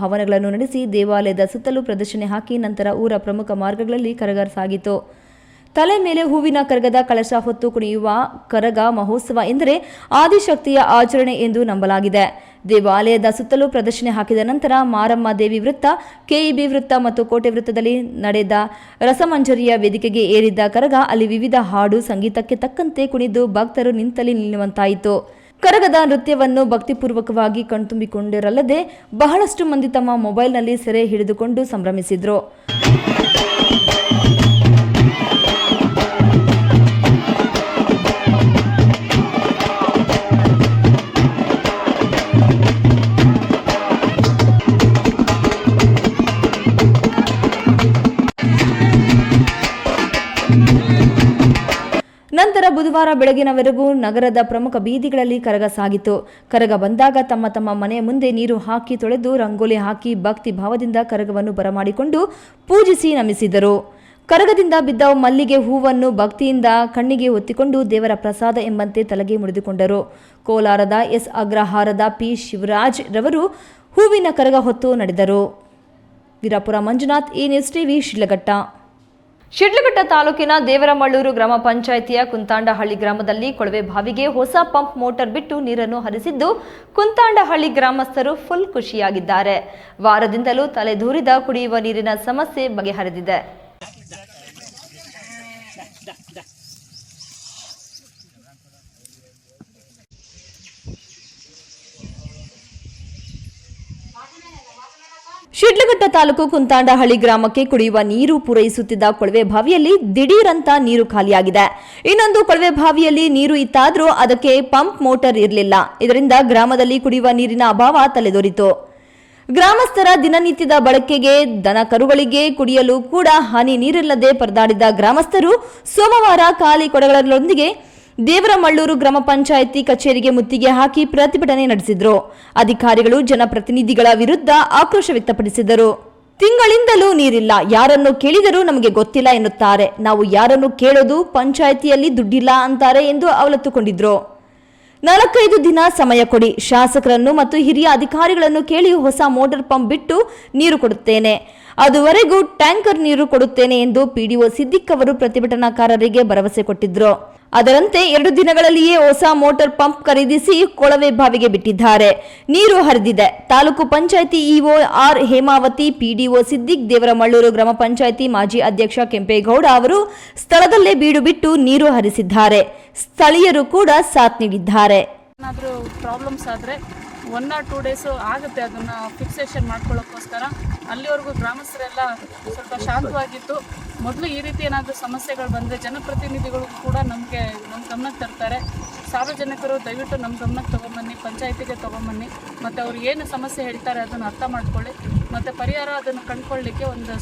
ಹವನಗಳನ್ನು ನಡೆಸಿ ದೇವಾಲಯದ ಸುತ್ತಲೂ ಪ್ರದಕ್ಷಿಣೆ ಹಾಕಿ ನಂತರ ಊರ ಪ್ರಮುಖ ಮಾರ್ಗಗಳಲ್ಲಿ ಕರಗ ಸಾಗಿತು. ತಲೆ ಮೇಲೆ ಹೂವಿನ ಕರಗದ ಕಳಶ ಹೊತ್ತು ಕುಣಿಯುವ ಕರಗ ಮಹೋತ್ಸವ ಎಂದರೆ ಆದಿಶಕ್ತಿಯ ಆಚರಣೆ ಎಂದು ನಂಬಲಾಗಿದೆ. ದೇವಾಲಯದ ಸುತ್ತಲೂ ಪ್ರದಕ್ಷಿಣೆ ಹಾಕಿದ ನಂತರ ಮಾರಮ್ಮ ದೇವಿ ವೃತ್ತ, ಕೆಇಬಿ ವೃತ್ತ ಮತ್ತು ಕೋಟೆ ವೃತ್ತದಲ್ಲಿ ನಡೆದ ರಸಮಂಜರಿಯ ವೇದಿಕೆಗೆ ಏರಿದ್ದ ಕರಗ ಅಲ್ಲಿ ವಿವಿಧ ಹಾಡು ಸಂಗೀತಕ್ಕೆ ತಕ್ಕಂತೆ ಕುಣಿದು ಭಕ್ತರು ನಿಂತಲ್ಲಿ ನಿಲ್ಲುವಂತಾಯಿತು. ಕರಗದ ನೃತ್ಯವನ್ನು ಭಕ್ತಿಪೂರ್ವಕವಾಗಿ ಕಣ್ತುಂಬಿಕೊಂಡಿರಲ್ಲದೆ ಬಹಳಷ್ಟು ಮಂದಿ ತಮ್ಮ ಮೊಬೈಲ್ನಲ್ಲಿ ಸೆರೆ ಹಿಡಿದುಕೊಂಡು ಸಂಭ್ರಮಿಸಿದ್ರು. ಬುಧವಾರ ಬೆಳಗಿನವರೆಗೂ ನಗರದ ಪ್ರಮುಖ ಬೀದಿಗಳಲ್ಲಿ ಕರಗ ಸಾಗಿತು. ಕರಗ ಬಂದಾಗ ತಮ್ಮ ತಮ್ಮ ಮನೆಯ ಮುಂದೆ ನೀರು ಹಾಕಿ ತೊಳೆದು ರಂಗೋಲಿ ಹಾಕಿ ಭಕ್ತಿ ಭಾವದಿಂದ ಕರಗವನ್ನು ಬರಮಾಡಿಕೊಂಡು ಪೂಜಿಸಿ ನಮಿಸಿದರು. ಕರಗದಿಂದ ಬಿದ್ದ ಮಲ್ಲಿಗೆ ಹೂವನ್ನು ಭಕ್ತಿಯಿಂದ ಕಣ್ಣಿಗೆ ಒತ್ತಿಕೊಂಡು ದೇವರ ಪ್ರಸಾದ ಎಂಬಂತೆ ತಲೆಗೆ ಮುಡಿದುಕೊಂಡರು. ಕೋಲಾರದ ಎಸ್ ಅಗ್ರಹಾರದ ಪಿ ಶಿವರಾಜ್ ರವರು ಹೂವಿನ ಕರಗ ಹೊತ್ತು ನಡೆದರು. ವೀರಾಪುರ ಮಂಜುನಾಥ್, ಈ ನ್ಯೂಸ್ ಟಿವಿ, ಶಿಡ್ಲಘಟ್ಟ. ಶಿಡ್ಲಘಟ್ಟ ತಾಲೂಕಿನ ದೇವರಮಳ್ಳೂರು ಗ್ರಾಮ ಪಂಚಾಯಿತಿಯ ಕುಂತಾಂಡಹಳ್ಳಿ ಗ್ರಾಮದಲ್ಲಿ ಕೊಳವೆ ಬಾವಿಗೆ ಹೊಸ ಪಂಪ್ ಮೋಟಾರ್ ಬಿಟ್ಟು ನೀರನ್ನು ಹರಿಸಿದ್ದು ಕುಂತಾಂಡಹಳ್ಳಿ ಗ್ರಾಮಸ್ಥರು ಫುಲ್ ಖುಷಿಯಾಗಿದ್ದಾರೆ. ವಾರದಿಂದಲೂ ತಲೆದೂರಿದ ಕುಡಿಯುವ ನೀರಿನ ಸಮಸ್ಯೆ ಬಗೆಹರಿದಿದೆ. ಶಿಡ್ಲಘಟ್ಟ ತಾಲೂಕು ಕುಂತಾಂಡಹಳ್ಳಿ ಗ್ರಾಮಕ್ಕೆ ಕುಡಿಯುವ ನೀರು ಪೂರೈಸುತ್ತಿದ್ದ ಕೊಳವೆ ಬಾವಿಯಲ್ಲಿ ದಿಢೀರಂತ ನೀರು ಖಾಲಿಯಾಗಿದೆ. ಇನ್ನೊಂದು ಕೊಳವೆ ಬಾವಿಯಲ್ಲಿ ನೀರು ಇತ್ತಾದರೂ ಅದಕ್ಕೆ ಪಂಪ್ ಮೋಟಾರ್ ಇರಲಿಲ್ಲ. ಇದರಿಂದ ಗ್ರಾಮದಲ್ಲಿ ಕುಡಿಯುವ ನೀರಿನ ಅಭಾವ ತಲೆದೋರಿತು. ಗ್ರಾಮಸ್ಥರ ದಿನನಿತ್ಯದ ಬಳಕೆಗೆ, ದನ ಕರುಗಳಿಗೆ ಕುಡಿಯಲು ಕೂಡ ಹನಿ ನೀರಿಲ್ಲದೆ ಪರದಾಡಿದ ಗ್ರಾಮಸ್ಥರು ಸೋಮವಾರ ಖಾಲಿ ಕೊಡಗಳೊಂದಿಗೆ ದೇವರಮಳ್ಳೂರು ಗ್ರಾಮ ಪಂಚಾಯಿತಿ ಕಚೇರಿಗೆ ಮುತ್ತಿಗೆ ಹಾಕಿ ಪ್ರತಿಭಟನೆ ನಡೆಸಿದರು. ಅಧಿಕಾರಿಗಳು ಜನಪ್ರತಿನಿಧಿಗಳ ವಿರುದ್ಧ ಆಕ್ರೋಶ ವ್ಯಕ್ತಪಡಿಸಿದರು. ತಿಂಗಳಿಂದಲೂ ನೀರಿಲ್ಲ, ಯಾರನ್ನು ಕೇಳಿದರೂ ನಮಗೆ ಗೊತ್ತಿಲ್ಲ ಎನ್ನುತ್ತಾರೆ. ನಾವು ಯಾರನ್ನು ಕೇಳೋದು, ಪಂಚಾಯಿತಿಯಲ್ಲಿ ದುಡ್ಡಿಲ್ಲ ಅಂತಾರೆ ಎಂದು ಅವಲತ್ತುಕೊಂಡಿದ್ರು. 4-5 ದಿನ ಸಮಯ ಕೊಡಿ, ಶಾಸಕರನ್ನು ಮತ್ತು ಹಿರಿಯ ಅಧಿಕಾರಿಗಳನ್ನು ಕೇಳಿ ಹೊಸ ಮೋಟಾರ್ ಪಂಪ್ ಬಿಟ್ಟು ನೀರು ಕೊಡುತ್ತೇನೆ, ಅದುವರೆಗೂ ಟ್ಯಾಂಕರ್ ನೀರು ಕೊಡುತ್ತೇನೆ ಎಂದು ಪಿಡಿಒ ಸಿದ್ದಿಕ್ ಅವರು ಪ್ರತಿಭಟನಾಕಾರರಿಗೆ ಭರವಸೆ ಕೊಟ್ಟಿದ್ರು. ಅದರಂತೆ 2 ದಿನಗಳಲ್ಲಿಯೇ ಹೊಸ ಮೋಟಾರ್ ಪಂಪ್ ಖರೀದಿಸಿ ಕೊಳವೆ ಬಾವಿಗೆ ಬಿಟ್ಟಿದ್ದಾರೆ. ನೀರು ಹರಿದಿದೆ. Taluk panchayat EO R Hemavathi, PDO Siddiq, Devaramallur ಗ್ರಾಮ ಪಂಚಾಯಿತಿ ಮಾಜಿ ಅಧ್ಯಕ್ಷ ಕೆಂಪೇಗೌಡ ಅವರು ಸ್ಥಳದಲ್ಲೇ ಬೀಡು ಬಿಟ್ಟು ನೀರು ಹರಿಸಿದ್ದಾರೆ. ಸ್ಥಳೀಯರು ಕೂಡ ಸಾಥ್ ನೀಡಿದ್ದಾರೆ. ಏನಾದರೂ ಪ್ರಾಬ್ಲಮ್ಸ್ ಆದರೆ 1 or 2 ಡೇಸು ಆಗುತ್ತೆ ಅದನ್ನು ಫಿಕ್ಸೇಷನ್ ಮಾಡ್ಕೊಳ್ಳೋಕ್ಕೋಸ್ಕರ. ಅಲ್ಲಿವರೆಗೂ ಗ್ರಾಮಸ್ಥರೆಲ್ಲ ಸ್ವಲ್ಪ ಶಾಂತವಾಗಿತ್ತು. ಮೊದಲು ಈ ರೀತಿ ಏನಾದರೂ ಸಮಸ್ಯೆಗಳು ಬಂದರೆ ಜನಪ್ರತಿನಿಧಿಗಳು ಕೂಡ ನಮ್ಮ ಗಮನಕ್ಕೆ ತರ್ತಾರೆ. ಸಾರ್ವಜನಿಕರು ದಯವಿಟ್ಟು ನಮ್ಮ ಗಮನಕ್ಕೆ ತೊಗೊಂಬನ್ನಿ, ಪಂಚಾಯಿತಿಗೆ ತೊಗೊಂಬನ್ನಿ, ಮತ್ತು ಅವ್ರು ಏನು ಸಮಸ್ಯೆ ಹೇಳ್ತಾರೆ ಅದನ್ನು ಅರ್ಥ ಮಾಡ್ಕೊಳ್ಳಿ, ಮತ್ತು ಪರಿಹಾರ ಅದನ್ನು ಕಂಡುಕೊಳ್ಳಲಿಕ್ಕೆ ಒಂದು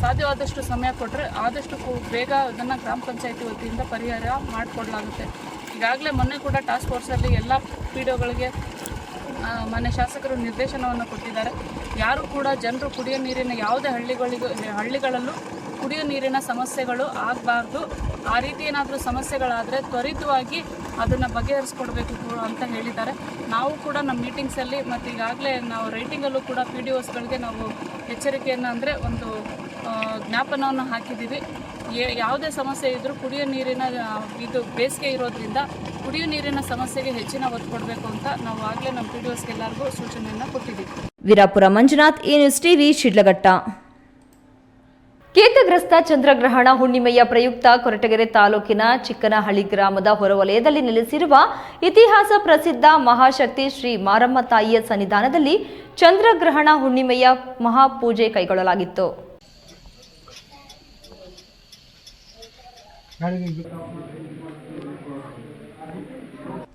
ಸಾಧ್ಯವಾದಷ್ಟು ಸಮಯ ಕೊಟ್ಟರೆ ಆದಷ್ಟು ಬೇಗ ಅದನ್ನು ಗ್ರಾಮ ಪಂಚಾಯಿತಿ ವತಿಯಿಂದ ಪರಿಹಾರ ಮಾಡಿಕೊಡ್ಲಾಗುತ್ತೆ. ಈಗಾಗಲೇ ಮೊನ್ನೆ ಕೂಡ ಟಾಸ್ಕ್ ಫೋರ್ಸಲ್ಲಿ ಎಲ್ಲ ಪಿಡಿಒಗಳಿಗೆ ಮಾನ್ಯ ಶಾಸಕರು ನಿರ್ದೇಶನವನ್ನು ಕೊಟ್ಟಿದ್ದಾರೆ. ಯಾರು ಕೂಡ ಜನರು ಕುಡಿಯೋ ನೀರಿನ ಯಾವುದೇ ಹಳ್ಳಿಗಳಲ್ಲೂ ಕುಡಿಯೋ ನೀರಿನ ಸಮಸ್ಯೆಗಳು ಆಗಬಾರ್ದು. ಆ ರೀತಿ ಏನಾದರೂ ಸಮಸ್ಯೆಗಳಾದರೆ ತ್ವರಿತವಾಗಿ ಅದನ್ನು ಬಗೆಹರಿಸ್ಕೊಡ್ಬೇಕು ಅಂತ ಹೇಳಿದ್ದಾರೆ. ನಾವು ಕೂಡ ನಮ್ಮ ಮೀಟಿಂಗ್ಸಲ್ಲಿ ಮತ್ತು ಈಗಾಗಲೇ ನಾವು ರೈಟಿಂಗಲ್ಲೂ ಕೂಡ PDOಸ್ಗಳಿಗೆ ನಾವು ಎಚ್ಚರಿಕೆಯನ್ನು ಅಂದರೆ ಒಂದು ಜ್ಞಾಪನವನ್ನು ಹಾಕಿದ್ದೀವಿ. ಯಾವುದೇ ಸಮಸ್ಯೆ ಇದ್ದರೂ ಕುಡಿಯೋ ನೀರಿನ ಇದು ಬೇಸಿಗೆ ಇರೋದ್ರಿಂದ ಕುಡಿಯೋ ನೀರಿನ ಸಮಸ್ಯೆಗೆ ಹೆಚ್ಚಿನ ಒತ್ತು ಕೊಡಬೇಕು ಅಂತ ನಾವು ಆಗಲೇ ನಮ್ಮ PDOಸ್ಗೆಲ್ಲರಿಗೂ ಸೂಚನೆಯನ್ನು ಕೊಟ್ಟಿದ್ದೀವಿ. ವೀರಾಪುರ ಮಂಜುನಾಥ್, ಈ ನ್ಯೂಸ್ ಟಿವಿ, ಶಿಡ್ಲಘಟ್ಟ. ಕೇತಗ್ರಸ್ತ ಚಂದ್ರಗ್ರಹಣ ಹುಣ್ಣಿಮೆಯ ಪ್ರಯುಕ್ತ ಕೊರಟಗೆರೆ ತಾಲೂಕಿನ ಚಿಕ್ಕನಹಳ್ಳಿ ಗ್ರಾಮದ ಹೊರವಲಯದಲ್ಲಿ ನೆಲೆಸಿರುವ ಇತಿಹಾಸ ಪ್ರಸಿದ್ಧ ಮಹಾಶಕ್ತಿ ಶ್ರೀ ಮಾರಮ್ಮ ತಾಯಿಯ ಸನ್ನಿಧಾನದಲ್ಲಿ ಚಂದ್ರಗ್ರಹಣ ಹುಣ್ಣಿಮೆಯ ಮಹಾಪೂಜೆ ಕೈಗೊಳ್ಳಲಾಗಿತ್ತು.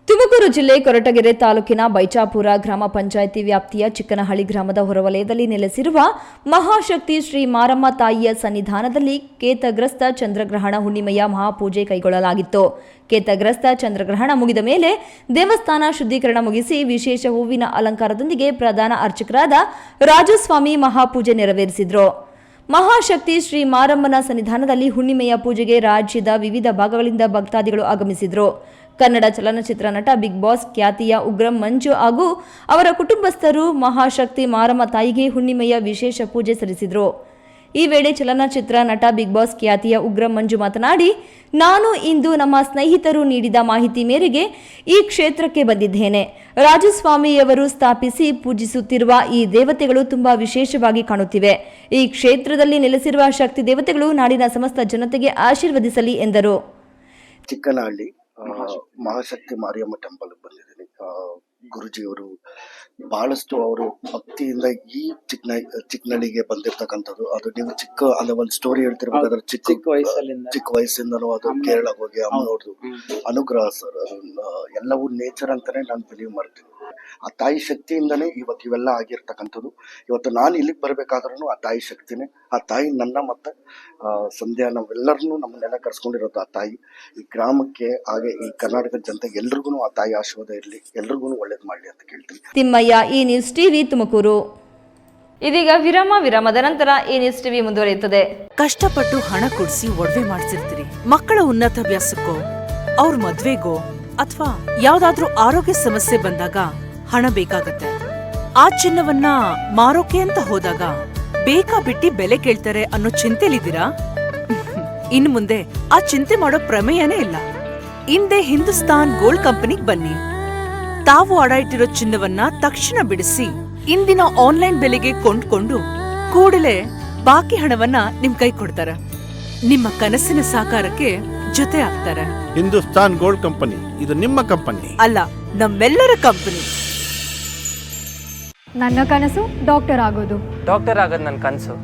ತುಮಕೂರು ಜಿಲ್ಲೆ ಕೊರಟಗೆರೆ ತಾಲೂಕಿನ ಬೈಚಾಪುರ ಗ್ರಾಮ ಪಂಚಾಯಿತಿ ವ್ಯಾಪ್ತಿಯ ಚಿಕ್ಕನಹಳ್ಳಿ ಗ್ರಾಮದ ಹೊರವಲಯದಲ್ಲಿ ನೆಲೆಸಿರುವ ಮಹಾಶಕ್ತಿ ಶ್ರೀ ಮಾರಮ್ಮ ತಾಯಿಯ ಸನ್ನಿಧಾನದಲ್ಲಿ ಕೇತಗ್ರಸ್ತ ಚಂದ್ರಗ್ರಹಣ ಹುಣ್ಣಿಮೆಯ ಮಹಾಪೂಜೆ ಕೈಗೊಳ್ಳಲಾಗಿತ್ತು. ಕೇತಗ್ರಸ್ತ ಚಂದ್ರಗ್ರಹಣ ಮುಗಿದ ಮೇಲೆ ದೇವಸ್ಥಾನ ಶುದ್ಧೀಕರಣ ಮುಗಿಸಿ ವಿಶೇಷ ಹೂವಿನ ಅಲಂಕಾರದೊಂದಿಗೆ ಪ್ರಧಾನ ಅರ್ಚಕರಾದ ರಾಜಸ್ವಾಮಿ ಮಹಾಪೂಜೆ ನೆರವೇರಿಸಿದರು. ಮಹಾಶಕ್ತಿ ಶ್ರೀ ಮಾರಮ್ಮನ ಸನ್ನಿಧಾನದಲ್ಲಿ ಹುಣ್ಣಿಮೆಯ ಪೂಜೆಗೆ ರಾಜ್ಯದ ವಿವಿಧ ಭಾಗಗಳಿಂದ ಭಕ್ತಾದಿಗಳು ಆಗಮಿಸಿದರು. ಕನ್ನಡ ಚಲನಚಿತ್ರ ನಟ ಬಿಗ್ ಬಾಸ್ ಖ್ಯಾತಿಯ ಉಗ್ರಂ ಮಂಜು ಹಾಗೂ ಅವರ ಕುಟುಂಬಸ್ಥರು ಮಹಾಶಕ್ತಿ ಮಾರಮ್ಮ ತಾಯಿಗೆ ಹುಣ್ಣಿಮೆಯ ವಿಶೇಷ ಪೂಜೆ ಸಲ್ಲಿಸಿದರು. ಈ ವೇಳೆ ಚಲನಚಿತ್ರ ನಟ ಬಿಗ್ ಬಾಸ್ ಖ್ಯಾತಿಯ ಉಗ್ರಂ ಮಂಜು ಮಾತನಾಡಿ, ನಾನು ಇಂದು ನಮ್ಮ ಸ್ನೇಹಿತರು ನೀಡಿದ ಮಾಹಿತಿ ಮೇರೆಗೆ ಈ ಕ್ಷೇತ್ರಕ್ಕೆ ಬಂದಿದ್ದೇನೆ. ರಾಜಸ್ವಾಮಿಯವರು ಸ್ಥಾಪಿಸಿ ಪೂಜಿಸುತ್ತಿರುವ ಈ ದೇವತೆಗಳು ತುಂಬಾ ವಿಶೇಷವಾಗಿ ಕಾಣುತ್ತಿವೆ. ಈ ಕ್ಷೇತ್ರದಲ್ಲಿ ನೆಲೆಸಿರುವ ಶಕ್ತಿ ದೇವತೆಗಳು ನಾಡಿನ ಸಮಸ್ತ ಜನತೆಗೆ ಆಶೀರ್ವದಿಸಲಿ ಎಂದರು. ಚಿಕ್ಕನಹಳ್ಳಿ ಮಹಾಶಕ್ತಿ ಮಾರಿಯಮ್ಮ ಟೆಂಪಲ್ ಬಂದಿದ್ದೀನಿ. ಗುರುಜಿಯವರು ಬಹಳಷ್ಟು ಅವರು ಭಕ್ತಿಯಿಂದ ಈ ಚಿಕ್ಕನಹಳ್ಳಿಗೆ ಬಂದಿರ್ತಕ್ಕಂಥದ್ದು. ಅದು ನೀವು ಅಂದ್ರೆ ಒಂದು ಸ್ಟೋರಿ ಹೇಳ್ತಿರ್ಬೇಕಾದ್ರೆ ಚಿಕ್ಕ ವಯಸ್ಸಿಂದನೂ ಅದು ಕೇರಳ ಹೋಗಿ ಅಮ್ಮನವ್ರದ್ದು ಅನುಗ್ರಹ ಸರ್. ಎಲ್ಲವೂ ನೇಚರ್ ಅಂತಾನೆ ನಾನು ಬಿಲೀವ್ ಮಾಡ್ತೀನಿ. ಆ ತಾಯಿ ಶಕ್ತಿಯಿಂದನೇ ಇವತ್ತು ಇವೆಲ್ಲ ಆಗಿರ್ತಕ್ಕಂಥದ್ದು. ಇವತ್ತು ನಾನು ಇಲ್ಲಿಗೆ ಬರಬೇಕಾದ್ರೂ ಆ ತಾಯಿ ಶಕ್ತಿನೇ, ಆ ತಾಯಿ ನನ್ನ ಮತ್ತು ಸಂಧ್ಯಾ ನಾವೆಲ್ಲರನ್ನೂ ನಮ್ಮನ್ನೆಲ್ಲ ಕರ್ಸ್ಕೊಂಡಿರೋದು ಆ ತಾಯಿ. ಈ ಗ್ರಾಮಕ್ಕೆ ಹಾಗೆ ಈ ಕರ್ನಾಟಕದ ಜನತೆಗೆ ಎಲ್ರಿಗೂ ಆ ತಾಯಿ ಆಶೀರ್ವಾದ ಇರಲಿ, ಎಲ್ರಿಗೂ ಒಳ್ಳೇದು ಮಾಡಲಿ ಅಂತ ಕೇಳ್ತೀನಿ. ತಿಮ್ಮಯ್ಯ, ಈ ನ್ಯೂಸ್ ಟಿವಿ, ತುಮಕೂರು. ಇದೀಗ ವಿರಾಮದ ನಂತರ ಈ ನ್ಯೂಸ್ ಟಿವಿ ಮುಂದುವರಿಯುತ್ತದೆ. ಕಷ್ಟಪಟ್ಟು ಹಣ ಕೊಡಿಸಿ ಒಡವೆ ಮಾಡಿಸಿರ್ತೀರಿ, ಮಕ್ಕಳ ಉನ್ನತಾಭ್ಯಾಸಕ್ಕೋ ಅವ್ರ ಮದ್ವೆಗೋ ಅಥವಾ ಯಾವ್ದಾದ್ರೂ ಆರೋಗ್ಯ ಸಮಸ್ಯೆ ಬಂದಾಗ ಹಣ ಬೇಕಾಗತ್ತೆ. ಆ ಚಿನ್ನವನ್ನ ಮಾರೋಕೆ ಅಂತ ಹೋದಾಗ ಬೇಕಾಬಿಟ್ಟಿ ಬೆಲೆ ಕೇಳ್ತಾರೆ ಅನ್ನೋ ಚಿಂತೆಲಿದ್ದೀರಾ? ಇನ್ನು ಮುಂದೆ ಆ ಚಿಂತೆ ಮಾಡೋ ಪ್ರಮೇಯನೇ ಇಲ್ಲ. ಹಿಂದೆ ಹಿಂದೂಸ್ತಾನ್ ಗೋಲ್ಡ್ ಕಂಪನಿಗೆ ಬನ್ನಿ. ತಾವು ಅಡ ಇಟ್ಟಿರೋ ಚಿನ್ನವನ್ನ ತಕ್ಷಣ ಬಿಡಿಸಿ ಇಂದಿನ ಆನ್ಲೈನ್ ಬೆಲೆಗೆ ಕೊಂಡ್ಕೊಂಡು ಕೂಡಲೇ ಬಾಕಿ ಹಣವನ್ನ ನಿಮ್ ಕೈ ಕೊಡ್ತಾರೆ. ನಿಮ್ಮ ಕನಸಿನ ಸಾಕಾರಕ್ಕೆ ಜೊತೆ ಆಗ್ತಾರೆ. ಹಿಂದೂಸ್ತಾನ್ ಗೋಲ್ಡ್ ಕಂಪನಿ, ಇದು ನಿಮ್ಮ ಕಂಪನಿ ಅಲ್ಲ, ನಮ್ಮೆಲ್ಲರ ಕಂಪನಿ. ನನ್ನ ಕನಸು ಡಾಕ್ಟರ್ ಆಗೋದು. ಡಾಕ್ಟರ್ ಆಗೋದು ನನ್ನ ಕನಸು.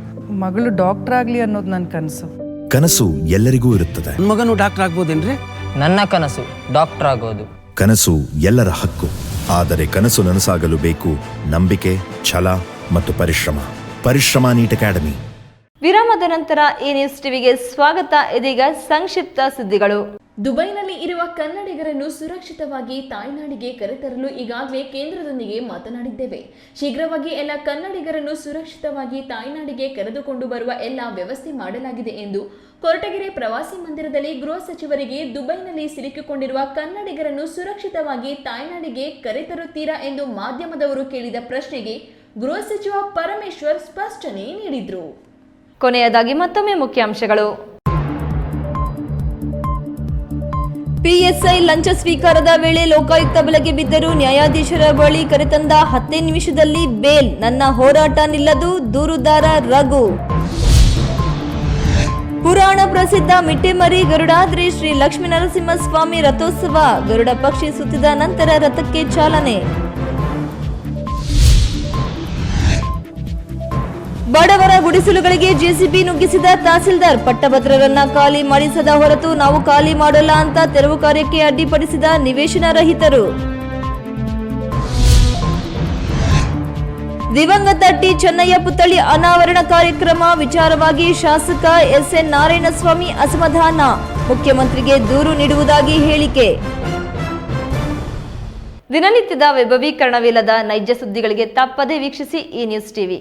ಮಗಳು ಡಾಕ್ಟರ್ ಆಗ್ಲಿ ಅನ್ನೋದು ನನ್ನ ಕನಸು. ಕನಸು ಎಲ್ಲರಿಗೂ ಇರುತ್ತದೆ. ಮಗನು ಡಾಕ್ಟರ್ ಆಗ್ಬೋದೇನ್ರಿ? ನನ್ನ ಕನಸು ಡಾಕ್ಟರ್ ಆಗೋದು. ಕನಸು ಎಲ್ಲರ ಹಕ್ಕು, ಆದರೆ ಕನಸು ನನಸಾಗಲು ಬೇಕು ನಂಬಿಕೆ, ಛಲ ಮತ್ತು ಪರಿಶ್ರಮ ನೀಟ್ ಅಕಾಡೆಮಿ. ವಿರಾಮದ ನಂತರ ಈ ನ್ಯೂಸ್ ಟಿವಿಗೆ ಸ್ವಾಗತ. ಇದೀಗ ಸಂಕ್ಷಿಪ್ತ ಸುದ್ದಿಗಳು. ದುಬೈನಲ್ಲಿ ಇರುವ ಕನ್ನಡಿಗರನ್ನು ಸುರಕ್ಷಿತವಾಗಿ ತಾಯ್ನಾಡಿಗೆ ಕರೆತರಲು ಈಗಾಗಲೇ ಕೇಂದ್ರದೊಂದಿಗೆ ಮಾತನಾಡಿದ್ದೇವೆ. ಶೀಘ್ರವಾಗಿ ಎಲ್ಲ ಕನ್ನಡಿಗರನ್ನು ಸುರಕ್ಷಿತವಾಗಿ ತಾಯ್ನಾಡಿಗೆ ಕರೆದುಕೊಂಡು ಬರುವ ಎಲ್ಲ ವ್ಯವಸ್ಥೆ ಮಾಡಲಾಗಿದೆ ಎಂದು ಕೊರಟಗೆರೆ ಪ್ರವಾಸಿ ಮಂದಿರದಲ್ಲಿ ಗೃಹ ಸಚಿವರಿಗೆ ದುಬೈನಲ್ಲಿ ಸಿಲುಕಿಕೊಂಡಿರುವ ಕನ್ನಡಿಗರನ್ನು ಸುರಕ್ಷಿತವಾಗಿ ತಾಯ್ನಾಡಿಗೆ ಕರೆತರುತ್ತೀರಾ ಎಂದು ಮಾಧ್ಯಮದವರು ಕೇಳಿದ ಪ್ರಶ್ನೆಗೆ ಗೃಹ ಸಚಿವ ಪರಮೇಶ್ವರ್ ಸ್ಪಷ್ಟನೆ ನೀಡಿದ್ರು. ಕೊನೆಯದಾಗಿ ಮತ್ತೊಮ್ಮೆ ಮುಖ್ಯಾಂಶಗಳು. ಪಿಎಸ್ಐ ಲಂಚ ಸ್ವೀಕಾರದ ವೇಳೆ ಲೋಕಾಯುಕ್ತ ಬಲೆಗೆ ಬಿದ್ದರು. ನ್ಯಾಯಾಧೀಶರ ಬಳಿ ಕರೆತಂದ 10 ನಿಮಿಷದಲ್ಲಿ ಬೇಲ್. ನನ್ನ ಹೋರಾಟ ನಿಲ್ಲದು, ದೂರುದಾರ ರಘು. ಪುರಾಣ ಪ್ರಸಿದ್ಧ ಮಿಟ್ಟೆಮರಿ ಗರುಡಾದ್ರಿ ಶ್ರೀ ಲಕ್ಷ್ಮೀನರಸಿಂಹಸ್ವಾಮಿ ರಥೋತ್ಸವ. ಗರುಡ ಪಕ್ಷಿ ಸುತ್ತಿದ ನಂತರ ರಥಕ್ಕೆ ಚಾಲನೆ. ಬಡವರ ಗುಡಿಸಲುಗಳಿಗೆ ಜೆಸಿಬಿ ನುಗ್ಗಿಸಿದ ತಹಸೀಲ್ದಾರ್. ಪಟ್ಟಭದ್ರರನ್ನ ಖಾಲಿ ಮಾಡಿಸದ ಹೊರತು ನಾವು ಖಾಲಿ ಮಾಡೋಲ್ಲ ಅಂತ ತೆರವು ಕಾರ್ಯಕ್ಕೆ ಅಡ್ಡಿಪಡಿಸಿದ ನಿವೇಶನ ರಹಿತರು. ದಿವಂಗತ ಟಿ ಚೆನ್ನಯ್ಯ ಪುತ್ಥಳಿ ಅನಾವರಣ ಕಾರ್ಯಕ್ರಮ ವಿಚಾರವಾಗಿ ಶಾಸಕ ಎಸ್ಎನ್ ನಾರಾಯಣಸ್ವಾಮಿ ಅಸಮಾಧಾನ. ಮುಖ್ಯಮಂತ್ರಿಗೆ ದೂರು ನೀಡುವುದಾಗಿ ಹೇಳಿಕೆ. ದಿನನಿತ್ಯದ ವೈಭವೀಕರಣವಿಲ್ಲದ ನೈಜ ಸುದ್ದಿಗಳಿಗೆ ತಪ್ಪದೇ ವೀಕ್ಷಿಸಿ ಈ ನ್ಯೂಸ್ ಟಿವಿ.